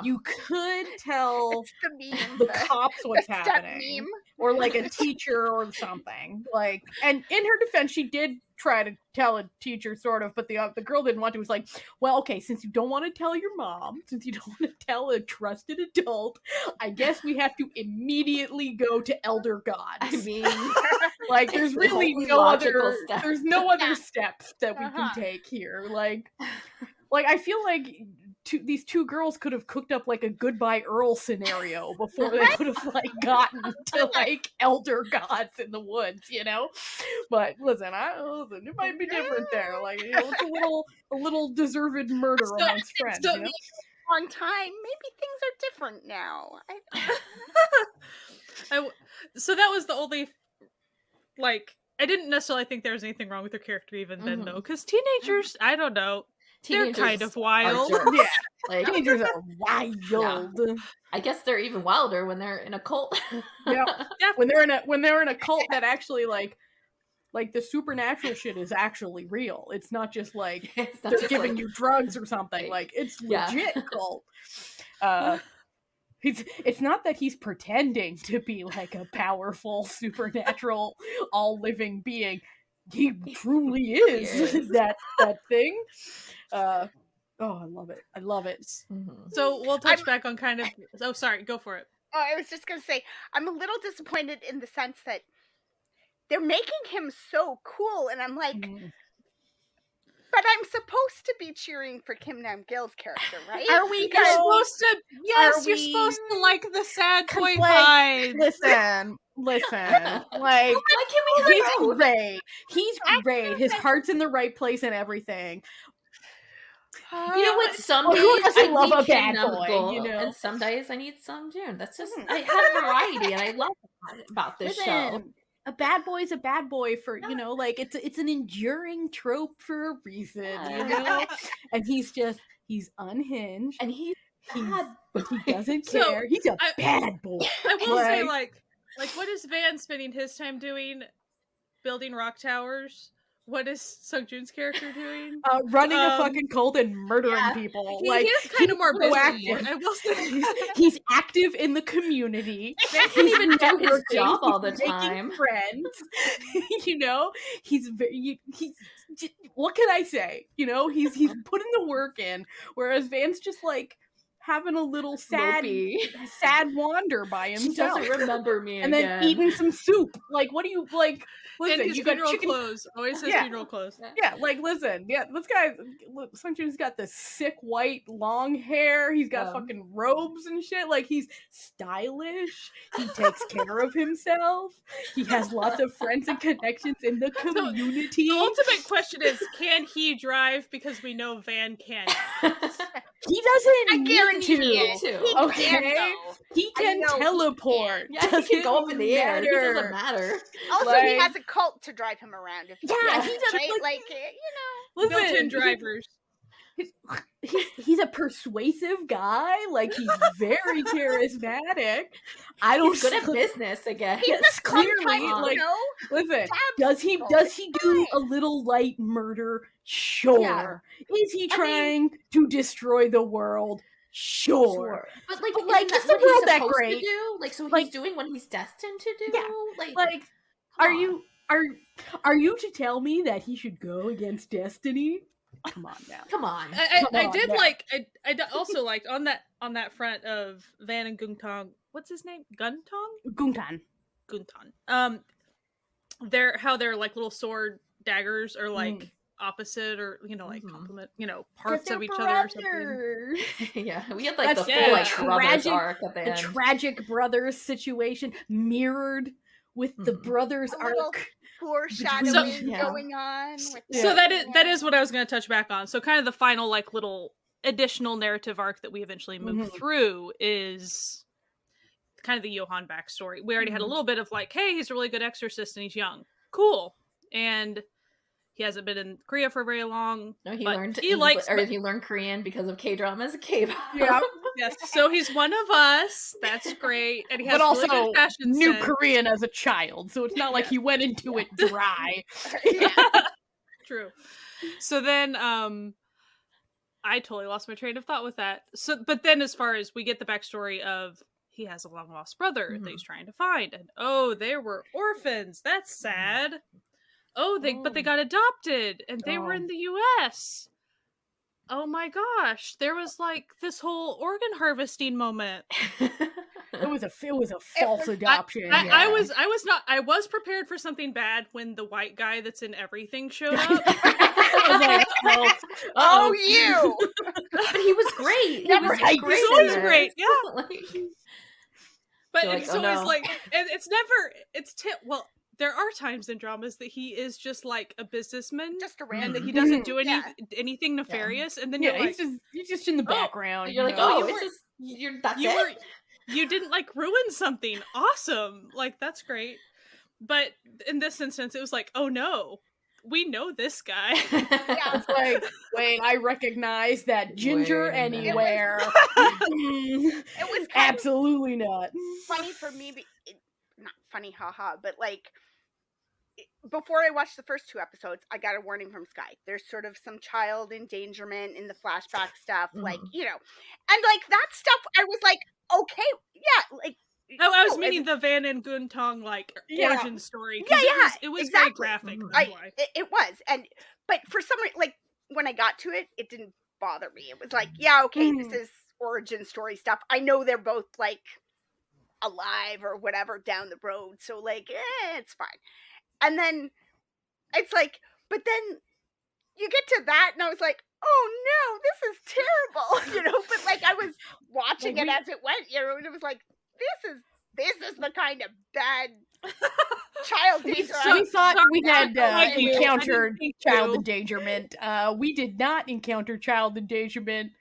You could tell the cops what's happening, or like a teacher or something. Like, and in her defense, she did try to tell a teacher, sort of, but the girl didn't want to. It was like, well, okay, since you don't want to tell your mom, since you don't want to tell a trusted adult, I guess we have to immediately go to elder gods. I mean, like, there's really no other steps that we can take here. Like I feel like these two girls could have cooked up like a Goodbye Earl scenario before they could have like gotten to like elder gods in the woods, But listen, it might be different there. Like, it's a little deserved murder amongst friends. On time, maybe things are different now. So that was the only like. I didn't necessarily think there was anything wrong with her character even then, though, because teenagers, I don't know. They're kind of wild. Yeah. Like, teenagers are wild. Yeah. I guess they're even wilder when they're in a cult. Yeah. When they're in a cult that actually like the supernatural shit is actually real. It's not just like they're giving you drugs or something. Like, it's legit cult. It's not that he's pretending to be like a powerful supernatural all living being. He truly is that thing. I love it. So we'll touch back on kind of. Oh, sorry, go for it. Oh, I was just gonna say I'm a little disappointed in the sense that they're making him so cool, and I'm like, but I'm supposed to be cheering for Kim Nam-gil's character, right? Are we? You're supposed to. Yes, you're supposed to like the sad boy vibes. Listen. Like, he's great. He's great. His heart's in the right place and everything. You know what? Some days I love a bad boy, and some days I need Sung Jin. That's just I have variety, and I love that about this show. A bad boy's a bad boy for like it's an enduring trope for a reason, And he's unhinged, and he's bad, but he doesn't care. He's a bad boy. I will say, like, what is Van spending his time doing? building rock towers, what is Sung Joon's character doing? Running a fucking cult and murdering people. He Like, is kind of more proactive. busy. I will say He's active in the community. He can't even do his networking, job all the he's making time. friends. You know, he's what can I say? You know, he's putting the work in, whereas Van's just like having a little sad wander by himself. She doesn't remember me and again. then eating some soup. Like, what do you like? Listen, and his you got funeral chicken clothes. Always his Yeah. funeral clothes. Yeah, like listen, this guy, Sung Joon's got the sick white long hair. He's got fucking robes and shit. Like, he's stylish. He takes care of himself. He has lots of friends and connections in the community. The ultimate question is, can he drive? Because we know Van can. He doesn't I guarantee need to. He Okay, can, he can teleport. Yeah, he can go up in the air. It doesn't matter. Also, Like, he has a cult to drive him around. If he Yeah, does, he does, right? like- Like, you know. Built-in drivers. He's a persuasive guy. Like, he's very charismatic. I don't He's good at business again. He's Yes, just clearly, sometimes, like, you know, listen, dabs does he people. do Fine. a little light murder? Sure. Yeah. Is he trying to destroy the world? Sure. But like, Like, isn't is that the what world he's that supposed great? to do? Like, so Like- he's doing what he's destined to do? Yeah. Like, Like, come are on. you are you to tell me that he should go against destiny? Come on now. Come on. I on did now. like. I also liked on that front of Van and Guntong. What's his name? Guntong. Guntan. Guntan. How their like little sword daggers are like opposite or like complement parts of each other or something. Yeah, we had like That's the full like the brothers tragic- arc at the The end. tragic brothers situation mirrored with the brothers A little arc. foreshadowing Yeah. going on. With So that is what I was going to touch back on. So kind of the final like little additional narrative arc that we eventually move through is kind of the Johan backstory. We already had a little bit of like, hey, he's a really good exorcist and he's young. Cool. And he hasn't been in Korea for very long. No, he but learned he likes he learned Korean because of K-dramas and K-pop. Yeah. yes. So he's one of us. That's great. And he has But also really good fashion knew sense. Korean as a child, so it's not like he went into it dry. True. So then I totally lost my train of thought with that. So but then as far as we get the backstory of he has a long lost brother that he's trying to find, and they were orphans. That's sad. But they got adopted and they were in the US. Oh my gosh. There was like this whole organ harvesting moment. It was a false adoption. I was prepared for something bad when the white guy that's in everything showed up. I was like, Oh, you! But he was great. Never- He was great. He's in always this. great, yeah. Like, But You're it's like, oh, always no. like, and there are times in dramas that he is just like a businessman Just a and random. that he doesn't do Yeah. anything nefarious, and then yeah, you're like, he's just in the background. you're like, you know? oh, you it's were- just you you didn't like ruin something awesome, like that's great. But in this instance, it was like, oh no, we know this guy. Yeah. It's like, wait, I recognize that ginger Wait a minute. anywhere. It was kind Absolutely not. of funny for me. Not funny, haha, but like before I watched the first 2 episodes, I got a warning from Sky. There's sort of some child endangerment in the flashback stuff, like, you know, and like that stuff. I was like, okay, yeah, like. I was no, meaning the Van and Guntong like Yeah. origin story. 'Cause it was very exactly. graphic. Mhm. That's why. It was, but for some reason, like when I got to it, it didn't bother me. It was like, yeah, okay, this is origin story stuff. I know they're both like alive or whatever down the road, so like, it's fine. And then it's like, but then you get to that, and I was like, oh no, this is terrible, you know. But like, I was watching it as it went, you know, and it was like, this is the kind of bad child danger. We thought we had Thank you. encountered Thank child you. endangerment. We did not encounter child endangerment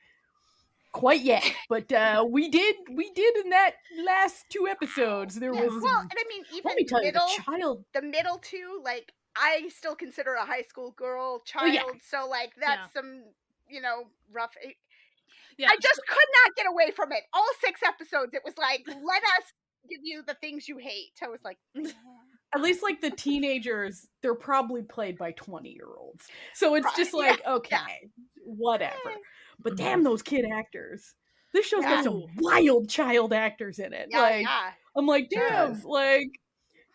quite yet, but we did in that last 2 episodes. There Yeah, was well, and I mean, let me even tell you, middle, the child. the middle 2, like I still consider a high school girl child, yeah. so like that's some, you know, rough. Yeah. I just could not get away from it. All 6 episodes, it was like, let us give you the things you hate. I was like, at least like the teenagers, they're probably played by 20-year-olds. So it's just like, okay, whatever. But damn those kid actors. This show's got some wild child actors in it. I'm like, damn, like,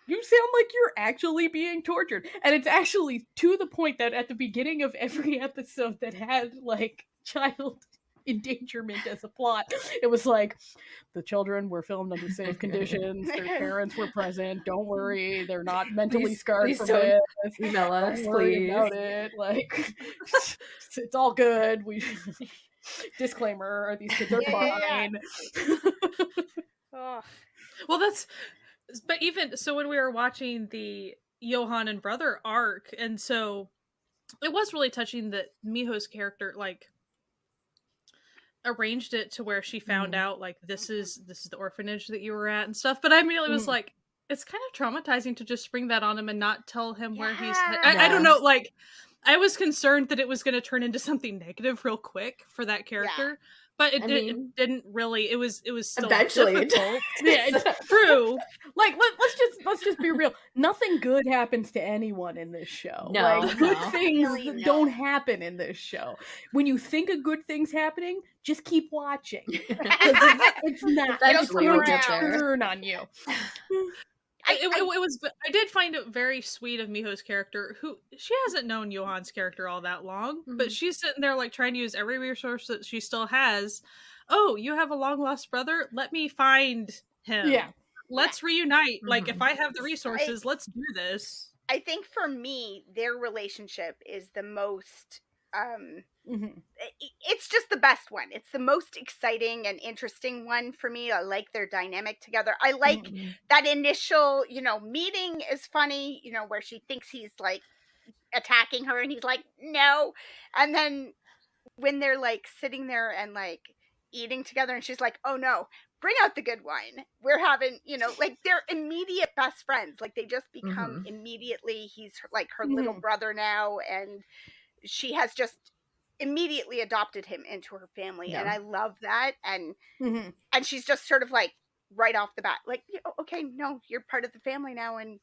you sound like you're actually being tortured. And it's actually to the point that at the beginning of every episode that had like child endangerment as a plot, it was like, the children were filmed under safe conditions, their parents were present, don't worry, they're not mentally scarred from it, email us, don't worry please about it, like it's all good, we disclaimer, these kids are fine. Well, but even so, when we were watching the Johan and brother arc, and so it was really touching that Miho's character like arranged it to where she found out like this is the orphanage that you were at and stuff. But I immediately was like, it's kind of traumatizing to just spring that on him and not tell him where he's I don't know, like I was concerned that it was going to turn into something negative real quick for that character. But it didn't really. It was still eventually difficult. It's true. Like let's just be real. Nothing good happens to anyone in this show. No, like good things don't happen in this show. When you think a good thing's happening, just keep watching. It's not. It's going to turn on you. I did find it very sweet of Miho's character, who she hasn't known Johan's character all that long, but she's sitting there like trying to use every resource that she still has. Oh, you have a long lost brother? Let me find him. Yeah. Let's reunite. Like if I have the resources, let's do this. I think for me, their relationship is the most it's just the best one. It's the most exciting and interesting one for me. I like their dynamic together. I like that initial, meeting is funny, where she thinks he's like attacking her and he's like, no. And then when they're like sitting there and like eating together and she's like, oh no, bring out the good wine. We're having, like they're immediate best friends. Like they just become immediately, he's like her little brother now, and she has just immediately adopted him into her family. And I love that. And she's just sort of like right off the bat, like, okay, no, you're part of the family now. And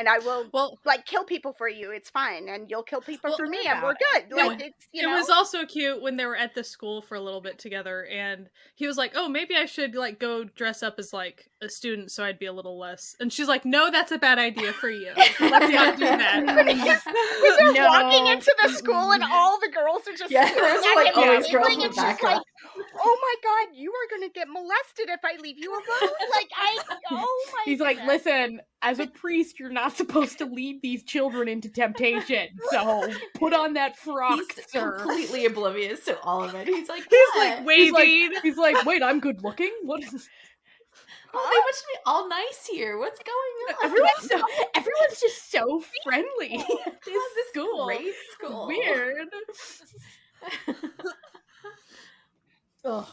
I will like kill people for you. It's fine. And you'll kill people for me and we're good. Like it's, It was also cute when they were at the school for a little bit together and he was like, oh, maybe I should like go dress up as like a student so I'd be a little less. And she's like, no, that's a bad idea for you. Let's not do that. When they're walking into the school and all the girls are just like always girls in and the she's like, oh my God, you are going to get molested if I leave you alone. Like He's like, listen, as a priest, you're not supposed to lead these children into temptation. So put on that frock, sir. Completely oblivious to all of it. He's like waving. He's like, wait, I'm good looking? What is... Oh, they want to be all nice here. What's going on? Everyone's just so friendly. This school. Great school. Weird. Ugh.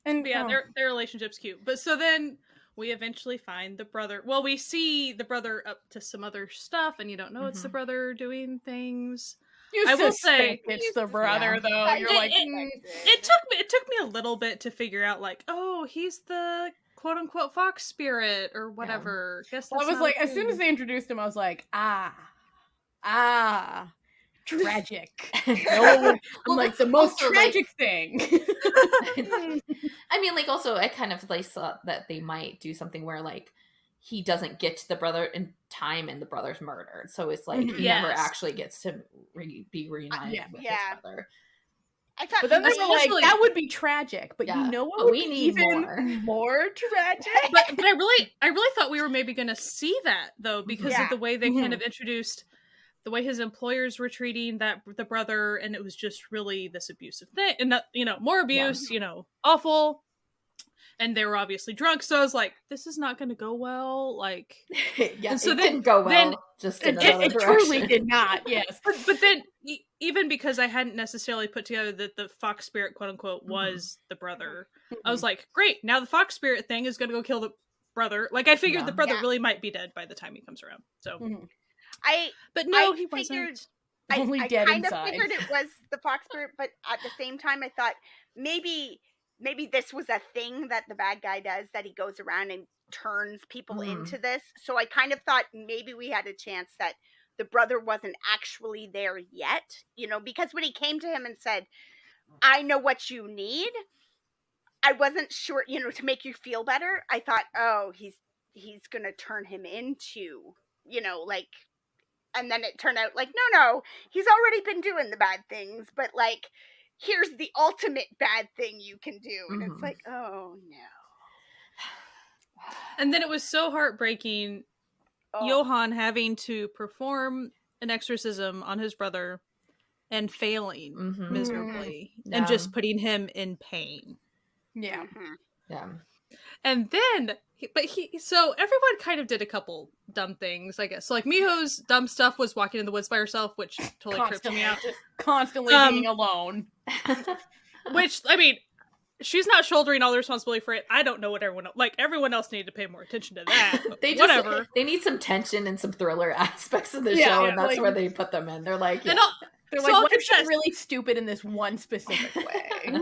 And their relationship's cute. But so then we eventually find the brother. Well, we see the brother up to some other stuff, and you don't know it's the brother doing things. I will say it's the brother, though. You're like, it took me a little bit to figure out, like, oh, he's the quote unquote fox spirit or whatever. Guess that's I was like, as soon as they introduced him, I was like, tragic. I'm like the most tragic thing. I mean, like, also, I kind of like thought that they might do something where like he doesn't get to the brother in time and the brother's murdered, so it's like he never actually gets to be reunited with his brother. I thought, but then they were like, that would be tragic. But you know what? We need more tragic. But I really thought we were maybe going to see that though, because of the way they kind of introduced the way his employers were treating the brother, and it was just really this abusive thing, and that, more abuse, awful. And they were obviously drunk, so I was like, "This is not going to go well." Like, and so it didn't go well. Then, just in it truly did not. Yes, but then even because I hadn't necessarily put together that the fox spirit, quote unquote, was the brother, I was like, "Great! Now the fox spirit thing is going to go kill the brother." Like, I figured the brother really might be dead by the time he comes around. So, but no, he wasn't. Only I dead kind inside. of figured it was the fox spirit, but at the same time, I thought maybe maybe this was a thing that the bad guy does, that he goes around and turns people into this. So I kind of thought maybe we had a chance that the brother wasn't actually there yet, you know, because when he came to him and said, I know what you need, I wasn't sure, you know, to make you feel better. I thought, oh, he's going to turn him into, you know, like, and then it turned out like, no, he's already been doing the bad things, but like, here's the ultimate bad thing you can do. And it's like, oh no. And then it was so heartbreaking, Johann having to perform an exorcism on his brother and failing miserably and just putting him in pain. Yeah. Yeah. And then, so everyone kind of did a couple dumb things, I guess. So like Miho's dumb stuff was walking in the woods by herself, which totally tripped me out. Constantly being alone. Which, I mean, she's not shouldering all the responsibility for it. I don't know what everyone else needed to pay more attention to that. Whatever. They need some tension and some thriller aspects of the show, and that's where they put them in. They're like, they're like, what if she's really stupid in this one specific way?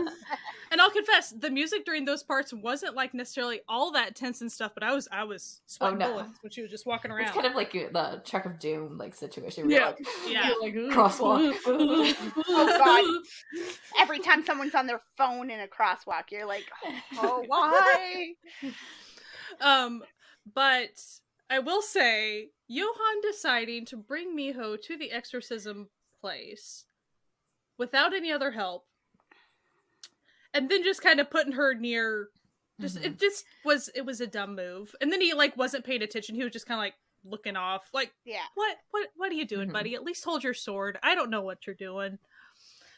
And I'll confess, the music during those parts wasn't like necessarily all that tense and stuff, but I was sweating bullets when she was just walking around. It's kind of like the Chuck of Doom like situation. Where like, crosswalk. Oh god! Every time someone's on their phone in a crosswalk, you're like, oh, why? But I will say, Johann deciding to bring Miho to the exorcism place without any other help, and then just kind of putting her near, it was a dumb move. And then he like wasn't paying attention. He was just kind of like looking off, like, what are you doing, buddy? At least hold your sword. I don't know what you're doing.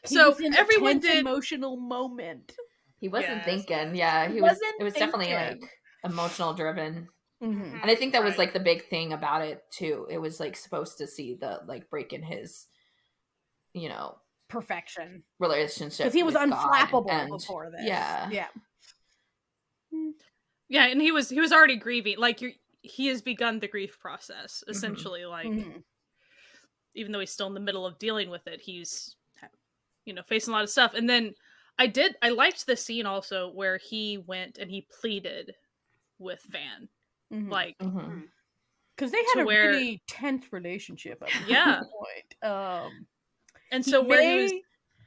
So everyone did emotional moment. He wasn't thinking. Yeah, he was. It was definitely like emotional driven. And I think that was like the big thing about it too. It was like supposed to see the like break in his, you know, perfection relationship, because he was unflappable before this. Yeah, and he was already grieving. Like he has begun the grief process essentially. Like even though he's still in the middle of dealing with it, he's facing a lot of stuff. And then I liked the scene also where he went and he pleaded with Van, like because they had a really tense relationship at that point. And so where he was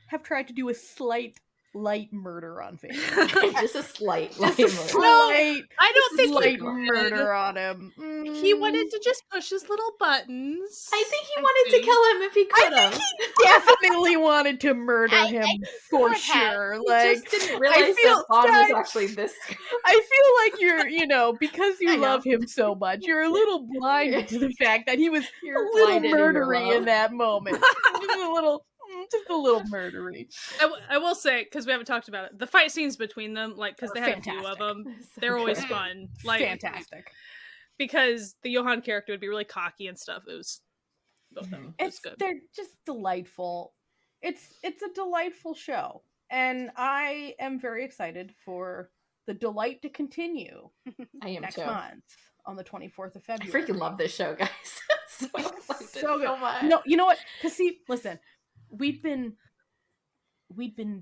have tried to do a slight light murder on Van. Just a slight light murder. I don't think light murder on him. He wanted to just push his little buttons. I think he wanted to kill him if he could have. He definitely wanted to murder him for sure. Like, he just didn't realize that Bond was actually this. I feel like you're, because you love him so much, you're a little blinded to the fact that he was a little murdery in that moment. Just a little murdery. I will say, because we haven't talked about it, the fight scenes between them, like, because they had a few of them, they're always fun. Like, fantastic. Because the Johann character would be really cocky and stuff. It was both of them. It's good. They're just delightful. It's a delightful show, and I am very excited for the delight to continue. I am next too. month on the 24th of February. I freaking love this show, guys. so good. So much. No, you know what? Because see, listen. We've been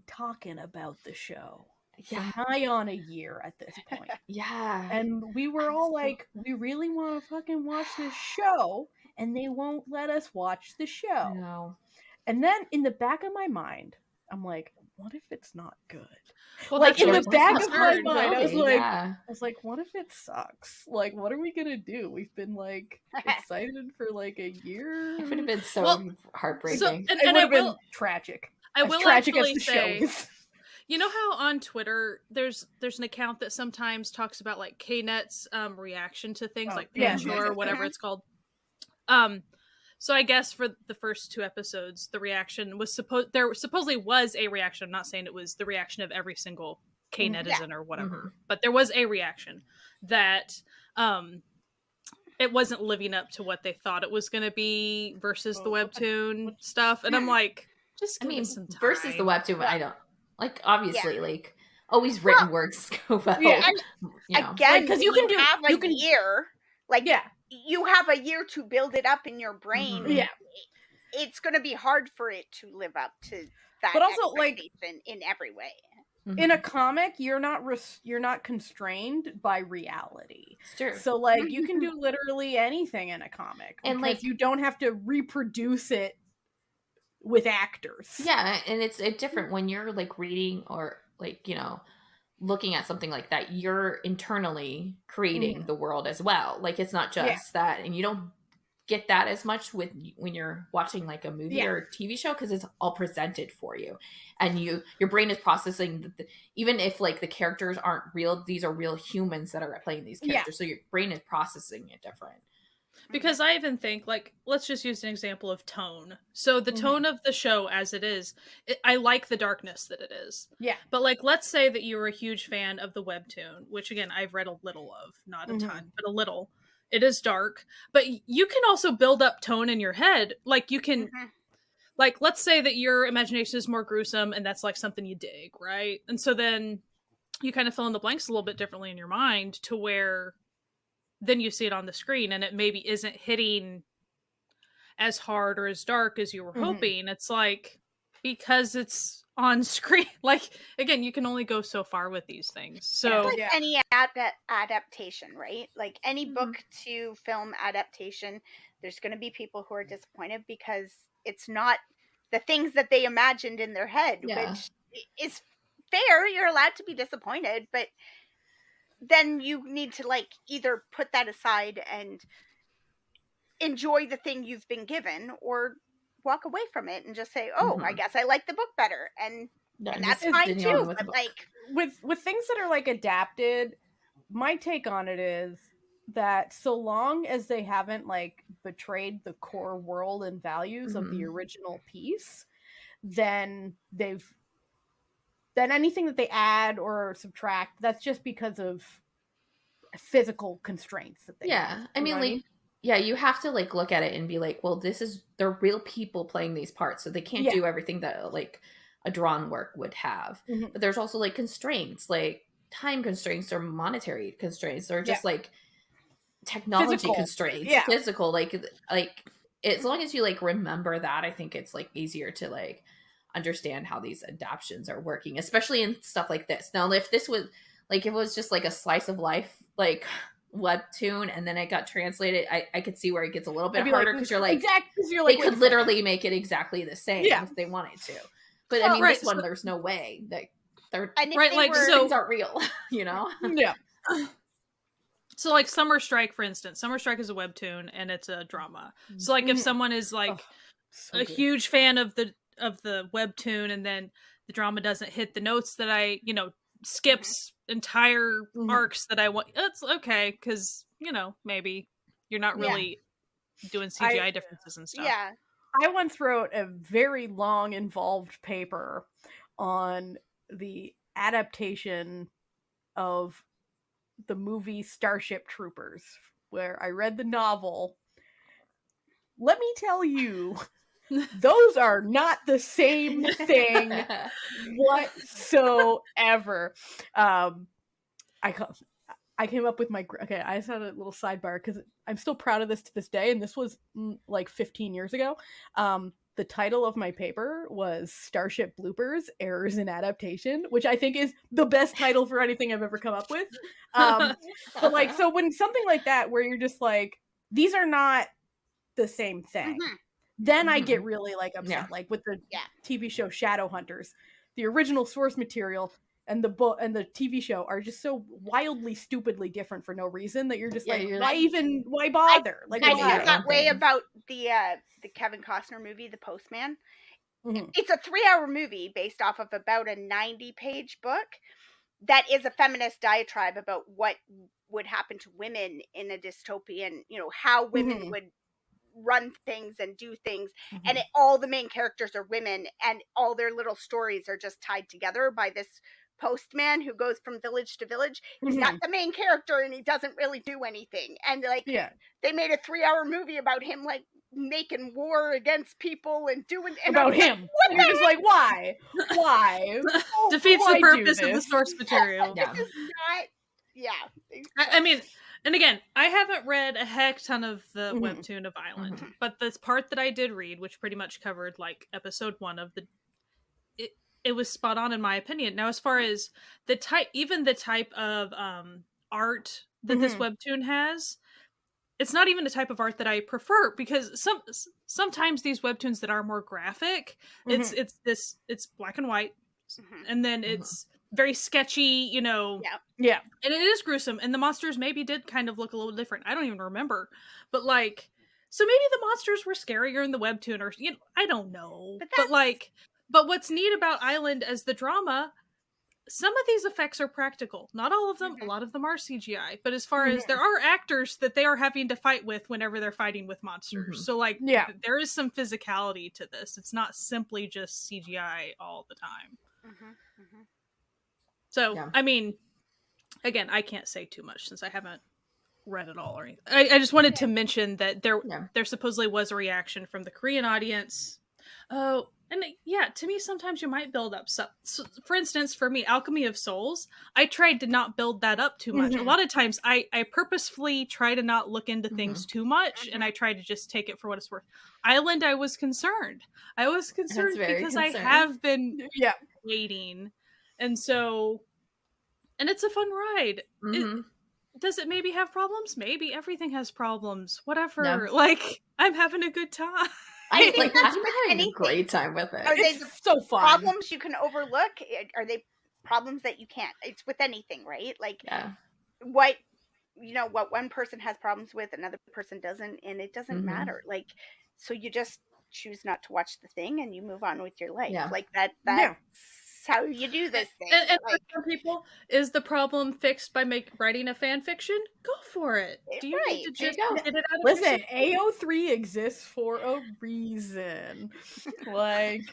talking about the show for nigh on a year at this point. And we were all like, we really want to fucking watch this show, and they won't let us watch the show. No. And then in the back of my mind, I'm like, what if it's not good? Well, like in the back of my mind, I was like, what if it sucks? Like, what are we gonna do? We've been like excited for like a year. It would have been so heartbreaking. So, and it would have been tragic. I will tragic actually as the say, show is. You know how on Twitter there's an account that sometimes talks about like KNet's reaction to things like Panchor or whatever it's called. So I guess for the first 2 episodes, the reaction was there supposedly was a reaction. I'm not saying it was the reaction of every single K-netizen or whatever, but there was a reaction that it wasn't living up to what they thought it was going to be versus the webtoon stuff. And I'm like, just give me some time. Versus the webtoon, I don't like. Obviously, like always written works go well. Again, because you can have a year, like you have a year to build it up in your brain. It's going to be hard for it to live up to that. But also, like in every way. in a comic, you're not constrained by reality. It's true. So like you can do literally anything in a comic, and because like you don't have to reproduce it with actors. Yeah, and it's different when you're like reading or like, you know, looking at something like that. You're internally creating the world as well. Like it's not just that, and you don't get that as much with when you're watching like a movie or a TV show, because it's all presented for you, and your brain is processing even if like the characters aren't real, these are real humans that are playing these characters, so your brain is processing it different. Because I even think, like, let's just use an example of tone. So the tone of the show as it is, I like the darkness that it is. Yeah. But, like, let's say that you were a huge fan of the webtoon, which, again, I've read a little of. Not a ton, but a little. It is dark. But you can also build up tone in your head. Like, you can... Like, let's say that your imagination is more gruesome, and that's, like, something you dig, right? And so then you kind of fill in the blanks a little bit differently in your mind to where... then you see it on the screen and it maybe isn't hitting as hard or as dark as you were hoping. It's like, because it's on screen, like, again, you can only go so far with these things. So like any adaptation, right? Like any book to film adaptation, there's going to be people who are disappointed because it's not the things that they imagined in their head, which is fair. You're allowed to be disappointed, but then you need to like either put that aside and enjoy the thing you've been given, or walk away from it and just say, oh, I guess I like the book better, and that's fine too. But like with things that are like adapted, my take on it is that so long as they haven't like betrayed the core world and values of the original piece, then anything that they add or subtract, that's just because of physical constraints that they have. I mean, like, you have to like look at it and be like, well, they're real people playing these parts, so they can't do everything that like a drawn work would have. But there's also like constraints, like time constraints or monetary constraints, or just like technology constraints, physical, like as long as you like remember that, I think it's like easier to like understand how these adaptations are working, especially in stuff like this. Now, if this was like, if it was just like a slice of life, like webtoon, and then it got translated, I could see where it gets a little bit harder, because you're like, they could literally make it exactly the same if they wanted to. But I mean, this one, there's no way that they're like things aren't real, you know? So like Summer Strike, for instance. Summer Strike is a webtoon and it's a drama. So like if someone is like a huge fan of the webtoon, and then the drama doesn't hit the notes that I, you know, skips entire arcs that I want, that's okay, because, you know, maybe you're not really doing CGI differences and stuff. I once wrote a very long, involved paper on the adaptation of the movie Starship Troopers, where I read the novel. Let me tell you, those are not the same thing whatsoever. I came up with my... Okay, I just had a little sidebar, because I'm still proud of this to this day, and this was like 15 years ago. The title of my paper was Starship Bloopers, Errors in Adaptation, which I think is the best title for anything I've ever come up with. But like, so when something like that, where you're just like, these are not the same thing, then I get really like upset. Like with the TV show Shadowhunters, the original source material and the book and the TV show are just so wildly, stupidly different for no reason that you're just why bother? Like, I feel that way about the Kevin Costner movie, The Postman. It's a 3-hour movie based off of about a 90-page book that is a feminist diatribe about what would happen to women in a dystopian, you know, how women would run things and do things, and all the main characters are women, and all their little stories are just tied together by this postman who goes from village to village. He's not the main character, and he doesn't really do anything, and like they made a 3-hour movie about him like making war against people and doing about him. What you're just like, why defeats the purpose of the source material. This is not I mean, and again, I haven't read a heck ton of the webtoon of Island, but this part that I did read, which pretty much covered like episode 1 of it was spot on in my opinion. Now, as far as the type of art that this webtoon has, it's not even the type of art that I prefer, because sometimes these webtoons that are more graphic, it's black and white, and then it's very sketchy, you know. Yeah. And it is gruesome, and the monsters maybe did kind of look a little different. I don't even remember, but like, so maybe the monsters were scarier in the webtoon, or you know, I don't know. But what's neat about Island as the drama, some of these effects are practical. Not all of them. A lot of them are CGI. But as far as there are actors that they are having to fight with whenever they're fighting with monsters. So like, there is some physicality to this. It's not simply just CGI all the time. So, I mean, again, I can't say too much since I haven't read it all or anything. I just wanted to mention that there supposedly was a reaction from the Korean audience. Oh, and to me, sometimes you might build up. So, for instance, for me, Alchemy of Souls, I tried to not build that up too much. A lot of times I purposefully try to not look into things too much, and I try to just take it for what it's worth. Island, I was concerned. Because I have been waiting. And so, and it's a fun ride. Does it maybe have problems? Maybe. Everything has problems. Whatever. Yeah. Like, I'm having a good time. I'm having a great time with it. Are they so fun. Problems you can overlook? Are they problems that you can't? It's with anything, right? Like, what one person has problems with, another person doesn't, and it doesn't matter. Like, so you just choose not to watch the thing and you move on with your life. Like that's how you do this thing. And like, for some people, is the problem fixed by writing a fan fiction? Go for it. Do you need to just get it out of Listen, AO3 exists for a reason. Like,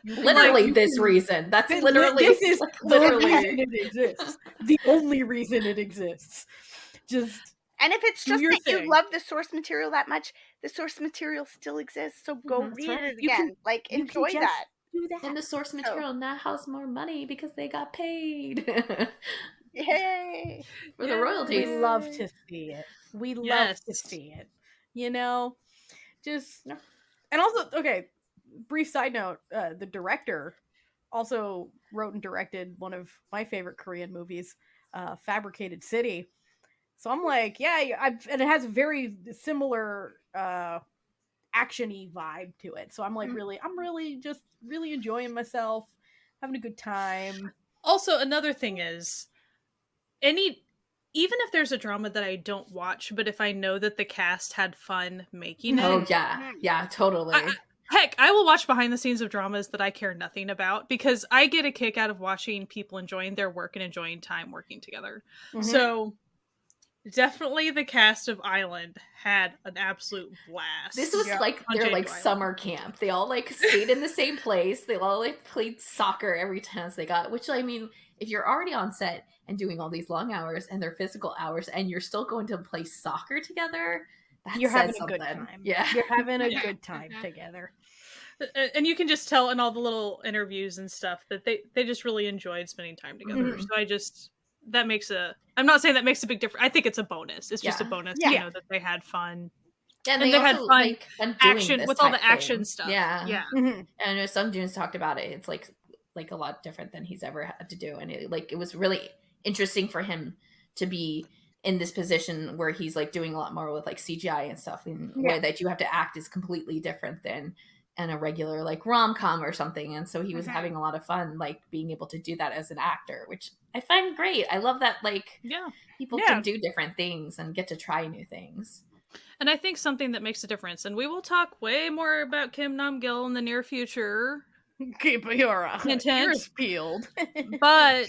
literally this reason. That's literally this is the reason it exists. The only reason it exists. And if it's just that you love the source material that much, the source material still exists. So go read it again. Enjoy that. And the source material now has more money because they got paid. Yay! For the royalties. We love to see it. We love to see it. You know? And also, okay, brief side note, the director also wrote and directed one of my favorite Korean movies, Fabricated City. So I'm like, and it has a very similar action-y vibe to it. So I'm like, I'm really enjoying myself, having a good time. Also, another thing is, even if there's a drama that I don't watch, but if I know that the cast had fun making it. Oh, yeah, totally. Heck, I will watch behind the scenes of dramas that I care nothing about, because I get a kick out of watching people enjoying their work and enjoying time working together. So definitely the cast of Island had an absolute blast. This was like their summer camp. They all stayed in the same place. They all played soccer every chance they got, which, I mean, if you're already on set and doing all these long hours and they're physical hours and you're still going to play soccer together, you're having a good time. Yeah. You're having a good time together. And you can just tell in all the little interviews and stuff that they just really enjoyed spending time together. So I'm not saying that makes a big difference. I think it's a bonus. It's just a bonus, you know, that they had fun. Yeah, and they had fun action with all the action stuff. Yeah. And I know some Junes talked about it. It's like a lot different than he's ever had to do, and it was really interesting for him to be in this position where he's doing a lot more with CGI and stuff, in a way that you have to act is completely different than in a regular rom-com or something. And so he was having a lot of fun being able to do that as an actor, which I find great. I love that people can do different things and get to try new things. And I think something that makes a difference, and we will talk way more about Kim Nam-gil in the near future. Keep your ears peeled. But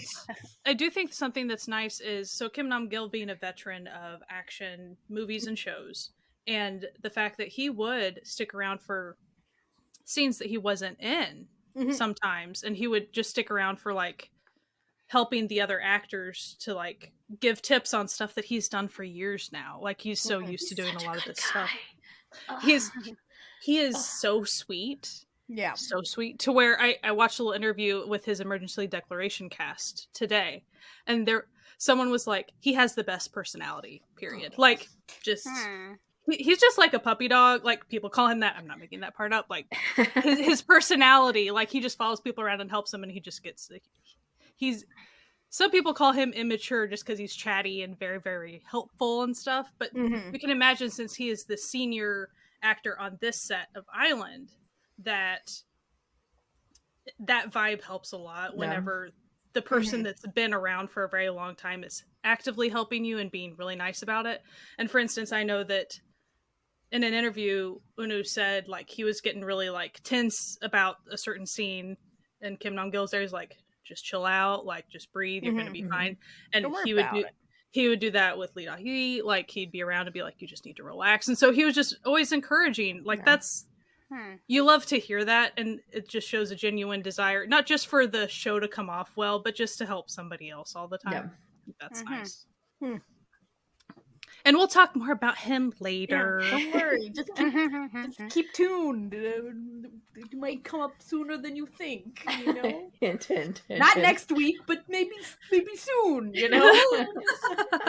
I do think something that's nice is, so Kim Nam-gil being a veteran of action movies and shows, and the fact that he would stick around for scenes that he wasn't in sometimes, and he would just stick around for helping the other actors to give tips on stuff that he's done for years now. He's so used to doing a lot of this stuff. He is so sweet. Yeah. So sweet, to where I watched a little interview with his emergency declaration cast today, and someone was like, he has the best personality, period. he's just like a puppy dog. Like, people call him that. I'm not making that part up. Like, his personality, like, he just follows people around and helps them, and he just gets like, some people call him immature just because he's chatty and very, very helpful and stuff. But we can imagine, since he is the senior actor on this set of Island, that vibe helps a lot whenever the person that's been around for a very long time is actively helping you and being really nice about it. And for instance, I know that in an interview, Unu said, like, he was getting really, like, tense about a certain scene, and Kim Dong-gil's there. He's like, just chill out, like, just breathe, you're gonna be fine. And he would do that with Lee Da-hee. Like, he'd be around and be like, you just need to relax. And so he was just always encouraging. Like, that's you love to hear that, and it just shows a genuine desire, not just for the show to come off well, but just to help somebody else all the time. That's nice. And we'll talk more about him later. Don't worry, just keep tuned. It might come up sooner than you think, you know. Hint. Not next week, but maybe soon, you know, in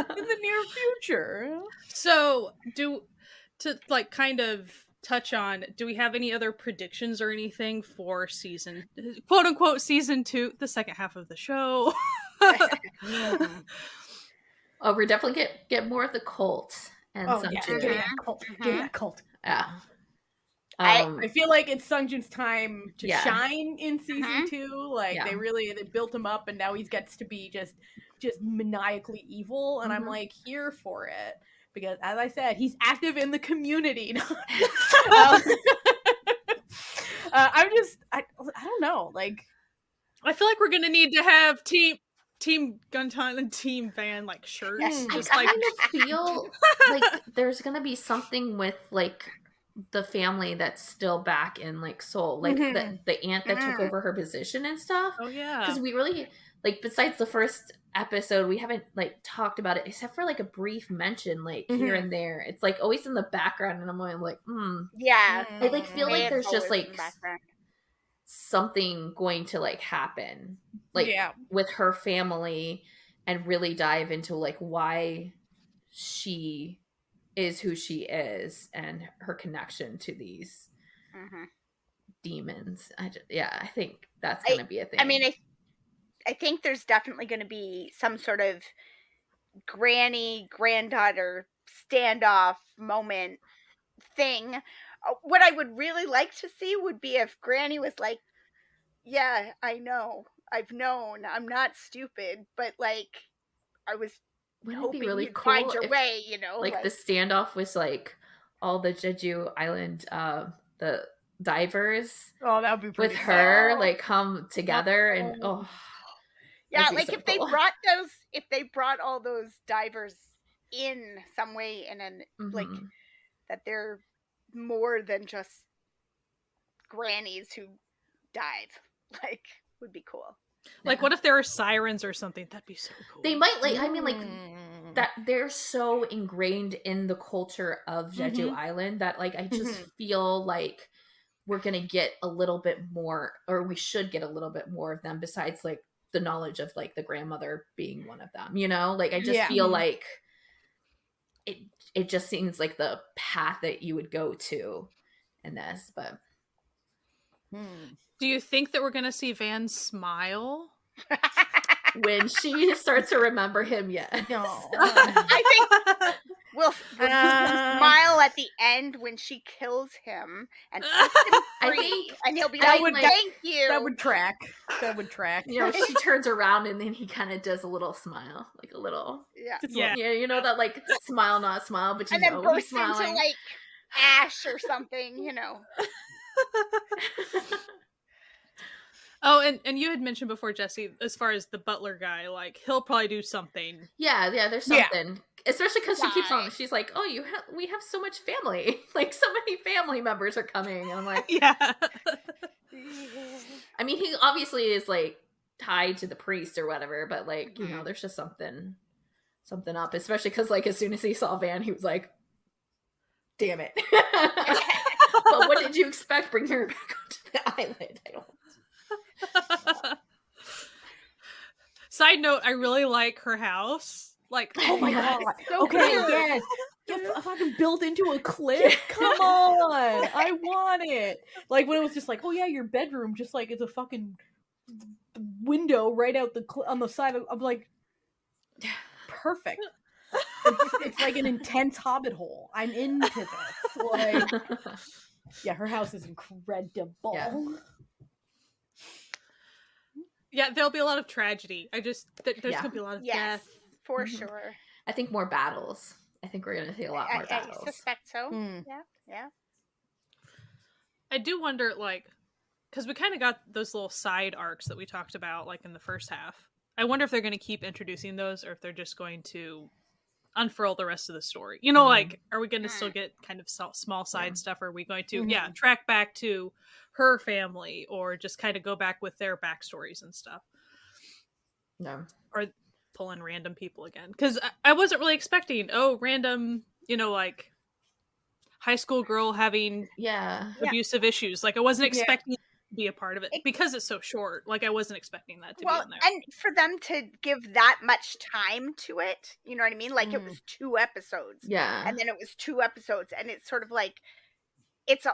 the near future. So, to like kind of touch on, do we have any other predictions or anything for quote unquote season 2, the second half of the show? Oh, we're definitely get more of the cult and Give me that cult. Yeah. I feel like it's Sungjin's time to shine in season 2. Like, they built him up, and now he gets to be just maniacally evil, and I'm like here for it. Because, as I said, he's active in the community. I don't know. Like, I feel like we're gonna need to have Team Guntan and Team Van, like, shirts. Yes, just I kind of feel like there's gonna be something with, like, the family that's still back in, like, Seoul, like the aunt that took over her position and stuff. Oh yeah, because we really, like, besides the first episode, we haven't, like, talked about it except for, like, a brief mention, like, here and there. It's, like, always in the background, and I'm like, yeah, I, like, feel like there's just, like, something going to, like, happen, like, with her family, and really dive into, like, why she is who she is and her connection to these demons. I think that's gonna be a thing. I mean, I think there's definitely going to be some sort of granddaughter standoff moment thing. What I would really like to see would be if Granny was like, yeah, I know, I've known, I'm not stupid, but, like, I was hoping really you'd find your way, you know. Like, the standoff was, like, all the Jeju Island, the divers. Oh, that would be pretty with her, like, come together and yeah, like, so if cool. they brought all those divers in some way, and then like that they're more than just grannies who dive, like, would be cool. Like, what if there are sirens or something? That'd be so cool. They might, like, I mean, like, that they're so ingrained in the culture of Jeju Island that, like, I just feel like we're gonna get a little bit more, or we should get a little bit more of them, besides, like, the knowledge of, like, the grandmother being one of them, you know? Like, I just feel like it just seems like the path that you would go to in this, but do you think that we're gonna see Van smile when she starts to remember him? Yes. No. I think we'll smile at the end when she kills him and sets him free, and he'll be like, thank you. That would track. You know, she turns around and then he kind of does a little smile, like a little, you know, that, like, smile, not smile, but you and know, then bursts into, like, ash or something, you know. Oh, and you had mentioned before, Jesse, as far as the butler guy, like, he'll probably do something. Yeah, there's something. Especially because she keeps on, she's like, oh, we have so much family. Like, so many family members are coming. And I'm like, yeah. I mean, he obviously is, like, tied to the priest or whatever, but, like, you know, there's just something up. Especially because, like, as soon as he saw Van, he was like, damn it. But what did you expect? Bring her back onto the island? I don't. Side note, I really like her house. Like, oh my god. So okay, yes. fucking built into a cliff. Come on, I want it. Like when it was just like, oh yeah, your bedroom just like is a fucking window right out on the side of. I'm like, perfect. It's like an intense hobbit hole. I'm into this. Like, yeah, her house is incredible. Yeah, there'll be a lot of tragedy. There's gonna be a lot of death. For sure. I think more battles. I think we're gonna see a lot more battles. I suspect so. Yeah. I do wonder, like, because we kind of got those little side arcs that we talked about, like, in the first half. I wonder if they're going to keep introducing those, or if they're just going to unfurl the rest of the story. You know, like, are we going to still get kind of small side stuff? Or are we going to, track back to her family, or just kind of go back with their backstories and stuff? No. Or pull in random people again. Because I wasn't really expecting, random, like, high school girl having abusive issues. Like, I wasn't expecting to be a part of it because it's so short. Like, I wasn't expecting that to be in there. And for them to give that much time to it, you know what I mean? Like, it was 2 episodes. Yeah. And then it was 2 episodes. And it's sort of like, it's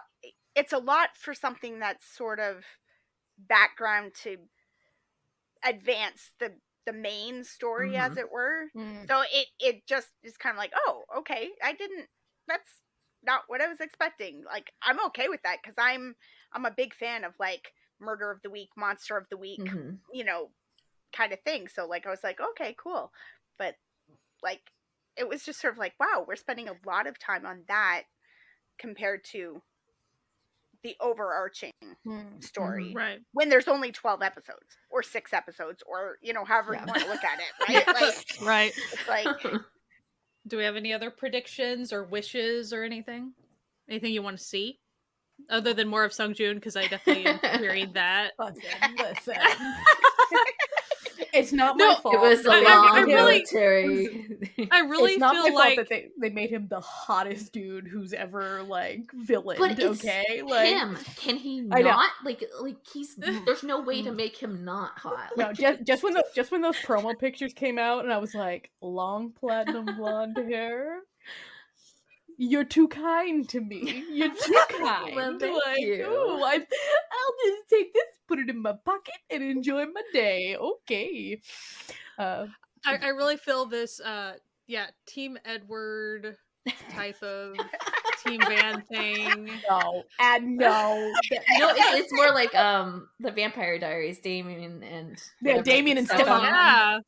a lot for something that's sort of background to advance the main story, as it were. So it just is kind of like, oh, okay, that's not what I was expecting. Like, I'm okay with that, because I'm a big fan of, like, murder of the week, monster of the week, kind of thing. So, like, I was like, okay, cool. But, like, it was just sort of like, wow, we're spending a lot of time on that compared to the overarching story, right? When there's only 12 episodes or 6 episodes, or however you want to look at it, right? Like, right. It's like, do we have any other predictions or wishes or anything? Anything you want to see other than more of Sung-joon? Because I definitely am hearing that. Listen. It's not my fault. It was a long military. I really it's not feel my like fault that they made him the hottest dude who's ever, like, villained. But it's okay, like, him. Can he not? Like he's. There's no way to make him not hot. No, just when those promo pictures came out, and I was like, long platinum blonde hair. You're too kind to me. You're too kind. Well, thank you. Oh, I'll just take this, put it in my pocket, and enjoy my day. Okay. I really feel this, Team Edward type of Team Van thing. No. It's more like the Vampire Diaries, Damien and Damien and Stefan. Yeah.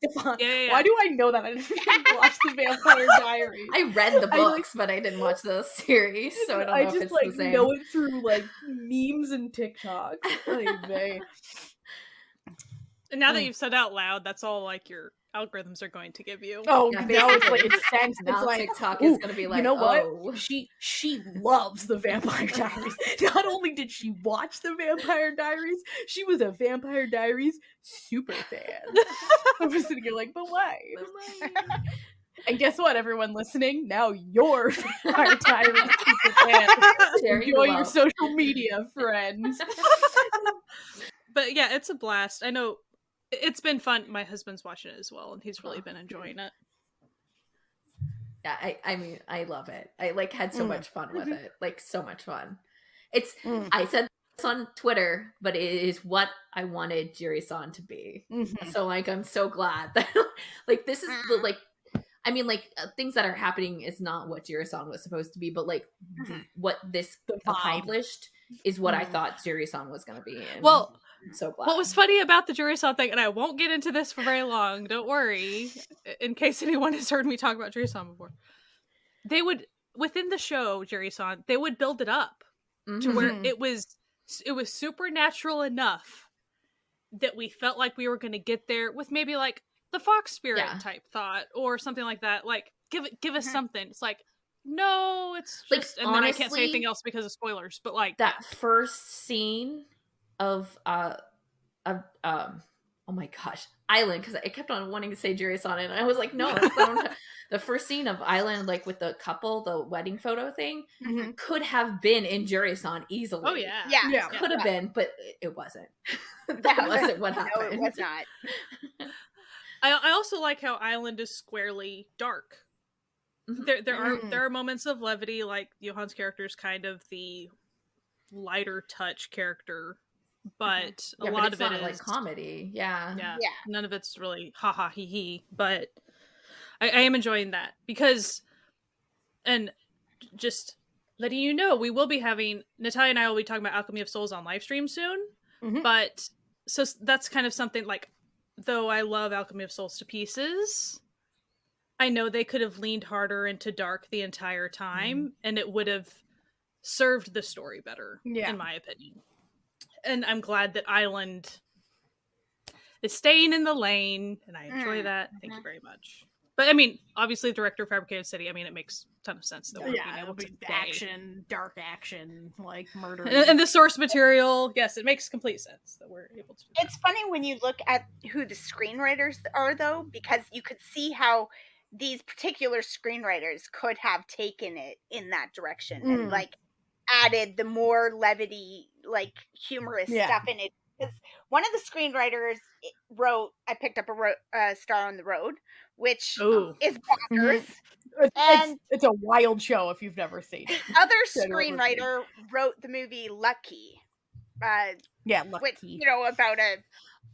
Why do I know that? I didn't watch the Vampire Diaries. I read the books, but I didn't watch the series, so I don't know if it's the same. Know it through, like, memes and TikTok. And now that you've said out loud, that's all, like, your algorithms are going to give you. Oh, now it's like it's sense. Now it's like TikTok is going to be like, you know what? Oh. She loves the Vampire Diaries. Not only did she watch the Vampire Diaries, she was a Vampire Diaries super fan. I was sitting here like, but why? And guess what, everyone listening? Now you're Vampire Diaries super fan. Enjoy your social media, friends. But yeah, it's a blast. I know. It's been fun. My husband's watching it as well, and he's really been enjoying it. Yeah, I mean, I love it. I, like, had so much fun with it. Like, so much fun. It's, I said this on Twitter, but it is what I wanted Jiri-san to be. So, like, I'm so glad that, like, this is, the, like, I mean, like, things that are happening is not what Jiri-san was supposed to be, but, like, what this accomplished is what I thought Jiri-san was going to be. And well, I'm so glad. What was funny about the Jiri-san thing, and I won't get into this for very long, don't worry, in case anyone has heard me talk about Jiri-san before. They would, within the show, Jiri-san, they would build it up to where it was supernatural enough that we felt like we were going to get there with maybe, like, the fox spirit type thought or something like that. Like, give us something. It's like, no, it's just, like, and honestly, then I can't say anything else because of spoilers, but, like, that first scene of oh my gosh, Island, because I kept on wanting to say Jiri-san, and I was like, no, the first scene of Island, like, with the couple, the wedding photo thing, could have been in Jiri-san easily. Oh yeah, could have been, but it wasn't. That wasn't what happened. No, it was not. I also like how Island is squarely dark. There are moments of levity, like Johan's character is kind of the lighter touch character, but a lot of it is like comedy. Yeah. None of it's really ha ha he he, but I am enjoying that because, and just letting you know, we will be having, Natalia and I will be talking about Alchemy of Souls on live stream soon. But so that's kind of something like, though I love Alchemy of Souls to pieces, I know they could have leaned harder into dark the entire time, and it would have served the story better, in my opinion. And I'm glad that Island is staying in the lane, and I enjoy that. Thank you very much. But I mean, obviously, the director of Fabricated City, I mean, it makes a ton of sense that we're being able to action, dark action, like murder. And the source material, yes, it makes complete sense that we're able to do that. It's funny when you look at who the screenwriters are, though, because you could see how these particular screenwriters could have taken it in that direction and, like, added the more levity, like, humorous stuff in it. Because one of the screenwriters wrote, I picked up a Star on the Road, which is bonkers. It's a wild show if you've never seen it. Other screenwriter wrote the movie Lucky. Lucky. Which, you know, about a...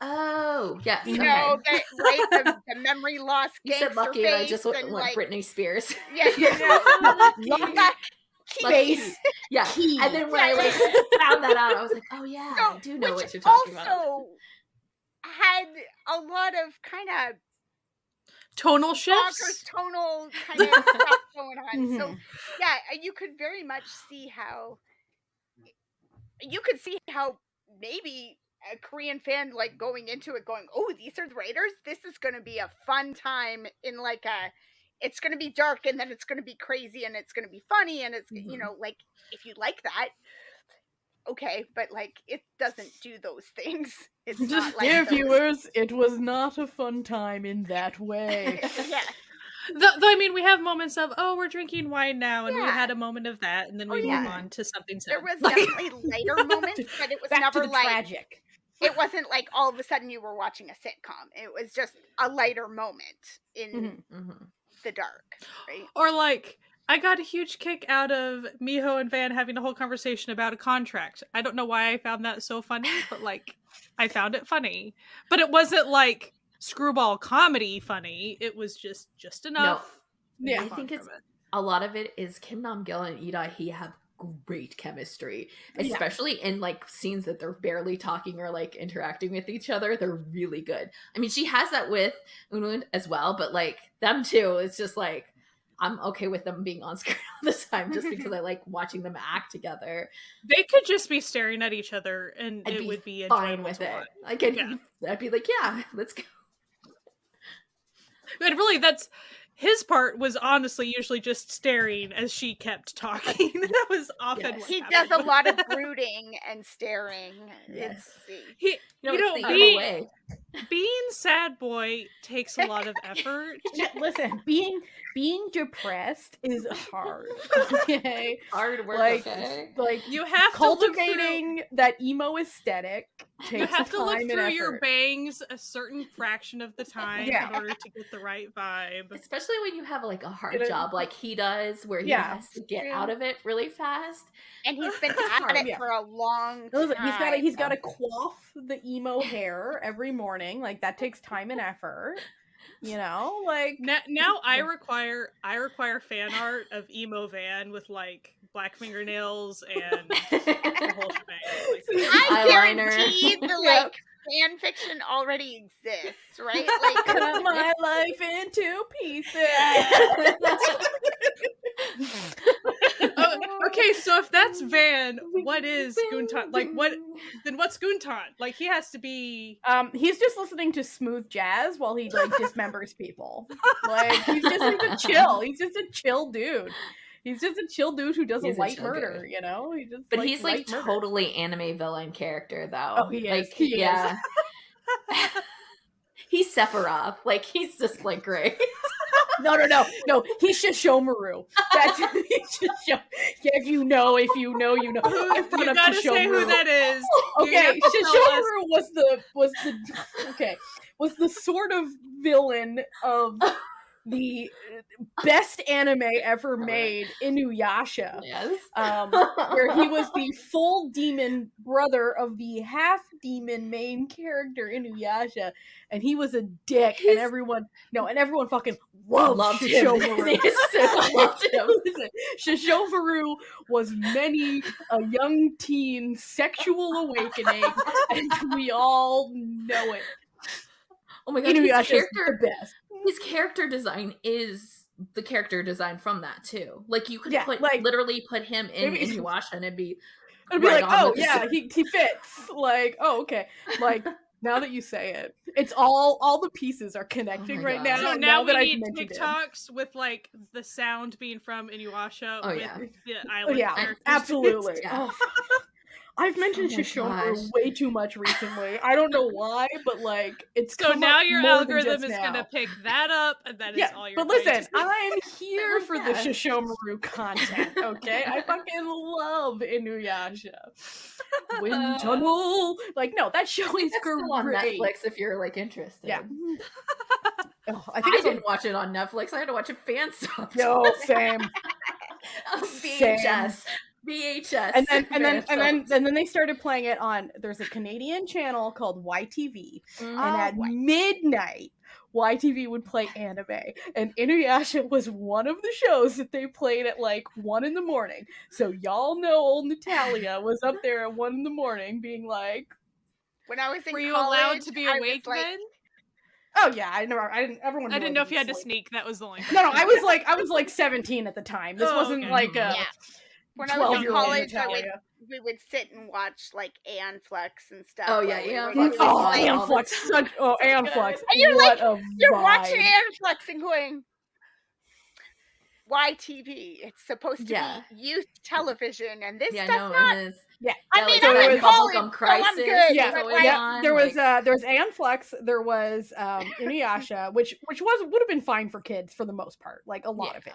Oh, yes. You know, the memory loss gangster. You said Lucky, and I just went like, Britney Spears. Yeah, Space. Yeah. And then when I found that out, I was like, oh yeah, I do know what you're talking about. Also had a lot of kind of tonal shifts, tonal kind of stuff going on. So yeah, you could very much see how maybe a Korean fan, like, going into it going, oh, these are the writers, this is going to be a fun time in, like, it's going to be dark, and then it's going to be crazy, and it's going to be funny, and it's, you know, like, if you like that, okay, but, like, it doesn't do those things. It's not like dear viewers, it was not a fun time in that way. Though, I mean, we have moments of, oh, we're drinking wine now, and we had a moment of that, and then we move on to something sad. There was definitely lighter moments, but it was never like tragic. It wasn't like all of a sudden you were watching a sitcom. It was just a lighter moment in the dark, right? Or like, I got a huge kick out of Miho and Van having a whole conversation about a contract. I don't know why I found that so funny, but like, I found it funny. But it wasn't like screwball comedy funny. It was just enough. No. Yeah, I think a lot of it is Kim Nam-gil and Lee Da-hee have great chemistry, especially in like scenes that they're barely talking or like interacting with each other. They're really good. I mean, she has that with Unwoo as well, but like them two, it's just like I'm okay with them being on screen all the time just because I like watching them act together. They could just be staring at each other and it would be fine with it. Like I'd be like, yeah, let's go. But really, that's his part was honestly usually just staring as she kept talking. That was often what he does a lot of brooding and staring. Yes. Being sad boy takes a lot of effort. Listen, being depressed is hard. Okay, hard work. Like you have cultivating that emo aesthetic. You have to look through your bangs a certain fraction of the time in order to get the right vibe. Especially when you have like a hard job like he does, where he has to get out of it really fast. And he's been at it for a long time. Listen, he's got to quaff the emo hair every morning. Like that takes time and effort. You know, like now I require fan art of emo Van with like black fingernails and the whole shebang. I guarantee the like fan fiction already exists, right? Like cut my life into pieces. Okay, so if that's Van, what is Guntan? Like what's Guntan? Like he has to be he's just listening to smooth jazz while he like dismembers people. Like he's just like a chill. He's just a chill dude. He's just a chill dude who does a light murder, you know? But he's like totally anime villain character though. Oh, he is. He is. He's Sephiroth. Like he's just like great. No. He's Shishomaru. That's he's Shishomaru. Yeah, if you know, you know. You gotta say who that is. Okay, Shishomaru was the sort of villain of the best anime ever made, Inuyasha. Yes. Where he was the full demon brother of the half demon main character, Inuyasha, and he was a dick, and everyone fucking loved Shishomaru. Loved him. Shishomaru was many a young teen's sexual awakening, and we all know it. Oh my god, Inuyasha's the best. His character design is the character design from that too. Like you could literally put him in Inuyasha and it'd be like, oh yeah, he fits. Like, oh okay. Like now that you say it, it's all the pieces are connecting right now. So now we need TikToks with like the sound being from Inuyasha with the island characters. Absolutely. Yeah. I've mentioned Shishomaru way too much recently. I don't know why, but like it's so now your algorithm is gonna pick that up, and that is all you're. But listen, I'm here for the Shishomaru content. Okay, I fucking love Inuyasha. Wind Tunnel, like no, that show is great. On Netflix if you're like interested. Yeah. I didn't watch it on Netflix. I had to watch it fan sub. No, same. VHS. And then they started playing it on. There's a Canadian channel called YTV, and at midnight, YTV would play anime, and Inuyasha was one of the shows that they played at like 1 a.m. So y'all know old Natalia was up there at 1 a.m. being like, when I was in were you college, allowed to be awake then? Oh yeah, I didn't. Everyone. I didn't know if you had to sneak. That was the only. No, I was like 17 at the time. This wasn't like a. Yeah. When I was in college, we would sit and watch like Aeon Flux and stuff. Oh yeah, Aeon Flux. Aeon Flux. Aeon Flux. And you're like, you're watching Aeon Flux and going, YTV. It's supposed to be youth television, and this stuff's not. Yeah, I mean, I'm in college, so I'm good. Yeah, there was Aeon Flux, there was Inuyasha, which would have been fine for kids for the most part, like a lot of it.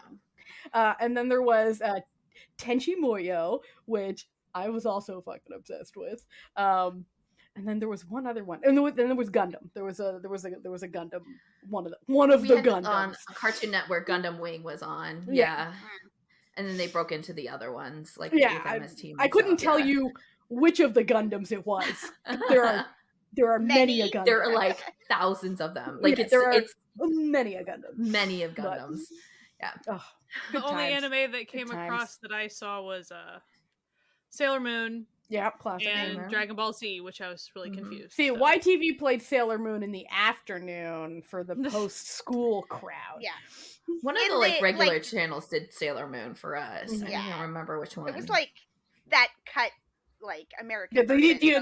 And then there was Tenchi Muyo, which I was also fucking obsessed with. And then there was one other one, and then there was Gundam. There was a Gundam. One of the Gundams on Cartoon Network. Gundam Wing was on. Yeah. And then they broke into the other ones, like MS Team. I couldn't tell you which of the Gundams it was. There are many a Gundam. There are like thousands of them. Like it's many a Gundam. Many of Gundams. Yeah. Oh, the only anime that came across that I saw was Sailor Moon. Yeah, classic. And Dragon Ball Z, which I was really confused. See, YTV played Sailor Moon in the afternoon for the post-school crowd. Yeah. One of the regular channels did Sailor Moon for us. I can't remember which one. It was like that cut, like American. Yeah,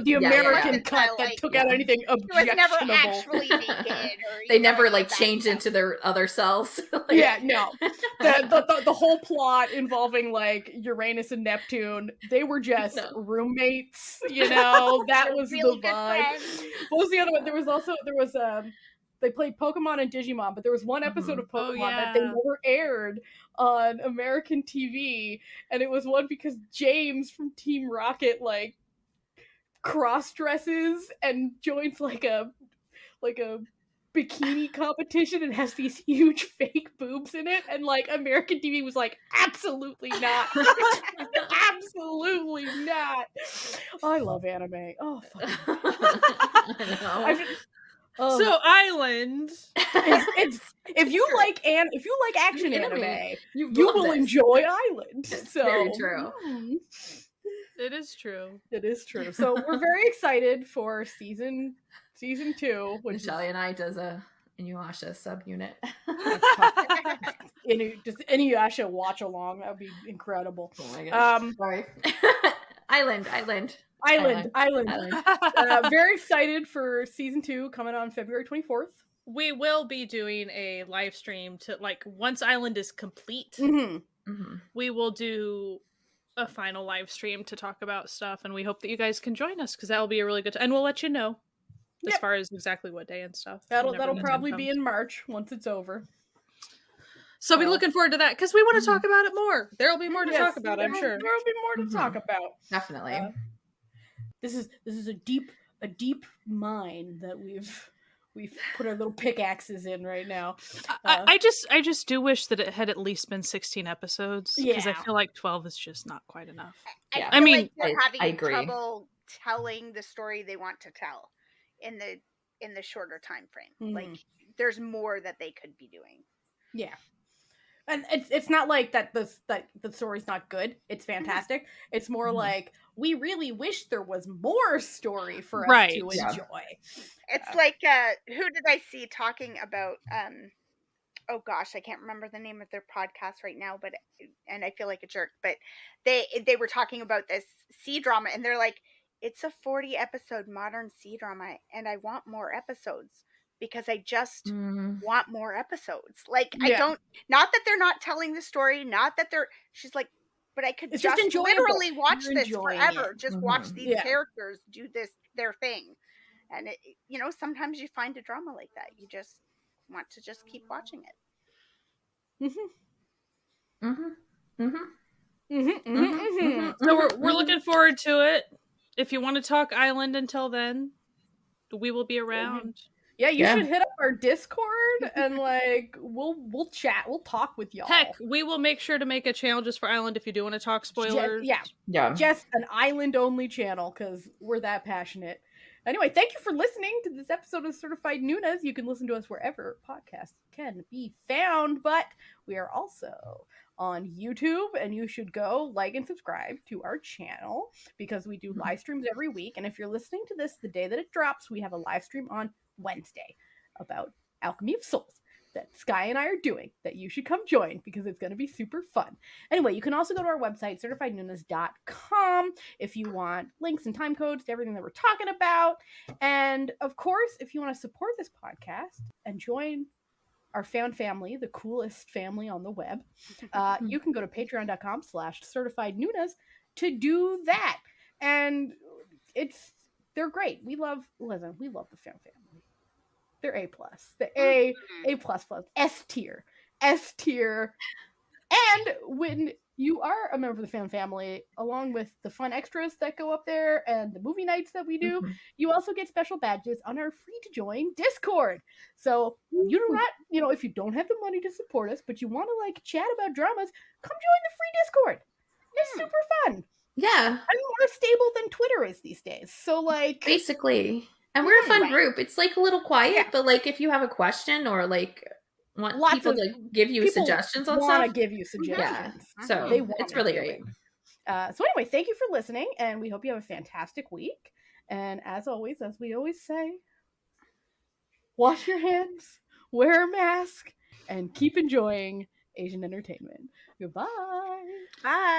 the American cut that took out anything objectionable. It was never actually naked. They never like changed into their other selves. Yeah, no. The whole plot involving like Uranus and Neptune, they were just roommates. You know, that was really the vibe. What was the other one? There was they played Pokemon and Digimon, but there was one episode of Pokemon that they never aired on American TV, and it was one because James from Team Rocket like cross dresses and joins like a bikini competition and has these huge fake boobs in it, and like American TV was like, absolutely not. Absolutely not. Oh, I love anime. Oh fuck. So Island, if you like action anime, you will enjoy Island. So very true. It is true. It is true. So we're very excited for season 2. Which Shelly and I does a Inuyasha subunit. Just Inuyasha watch along. That would be incredible. Oh my gosh. Sorry. Island. Very excited for season 2 coming on February 24th. We will be doing a live stream to like once Island is complete. We will do a final live stream to talk about stuff, and we hope that you guys can join us because that will be a really good time. And we'll let you know as far as exactly what day and stuff. That'll probably be in March once it's over. So be looking forward to that because we want to talk about it more. There will be more to talk about, I'm sure. There will be more to talk about. Definitely. This is a deep mine that we've put our little pickaxes in right now. I just do wish that it had at least been 16 episodes, because I feel like 12 is just not quite enough. I mean, like they're having trouble telling the story they want to tell in the shorter time frame. Like there's more that they could be doing. Yeah. And it's not like that the story's not good. It's fantastic. It's more like we really wish there was more story for us to enjoy. It's like who did I see talking about oh gosh, I can't remember the name of their podcast right now, and I feel like a jerk, but they were talking about this C-drama, and they're like, it's a 40 episode modern C-drama and I want more episodes because I just want more episodes. Like I don't, not that they're not telling the story, not that she's like, but I could just literally watch this forever. Just watch these characters do their thing. And it, you know, sometimes you find a drama like that. You just want to just keep watching it. So we're looking forward to it. If you want to talk Island until then, we will be around. Yeah, you should hit up our Discord and like we'll chat, we'll talk with y'all. Heck, we will make sure to make a channel just for Island if you do want to talk spoilers. Just an Island only channel because we're that passionate. Anyway, thank you for listening to this episode of Certified Noonas. You can listen to us wherever podcasts can be found, but we are also on YouTube, and you should go like and subscribe to our channel because we do live streams every week. And if you're listening to this the day that it drops, we have a live stream on Wednesday about Alchemy of Souls that Sky and I are doing that you should come join because it's going to be super fun. Anyway, you can also go to our website, certifiednoonas.com, if you want links and time codes to everything that we're talking about. And of course, if you want to support this podcast and join our fan family, the coolest family on the web, you can go to patreon.com/certifiednoonas to do that. And they're great. We love the fan family. They're A+. The A++, S tier. And when you are a member of the fan family, along with the fun extras that go up there and the movie nights that we do, you also get special badges on our free to join Discord. So you do not, if you don't have the money to support us, but you want to like chat about dramas, come join the free Discord. It's super fun. Yeah. I'm more stable than Twitter is these days. So like basically. And we're a fun group. It's like a little quiet, but like if you have a question or like want people to give you suggestions on stuff, want to give you suggestions. Yeah. So it's really great. So anyway, thank you for listening, and we hope you have a fantastic week. And as always, as we always say, wash your hands, wear a mask, and keep enjoying Asian entertainment. Goodbye. Bye.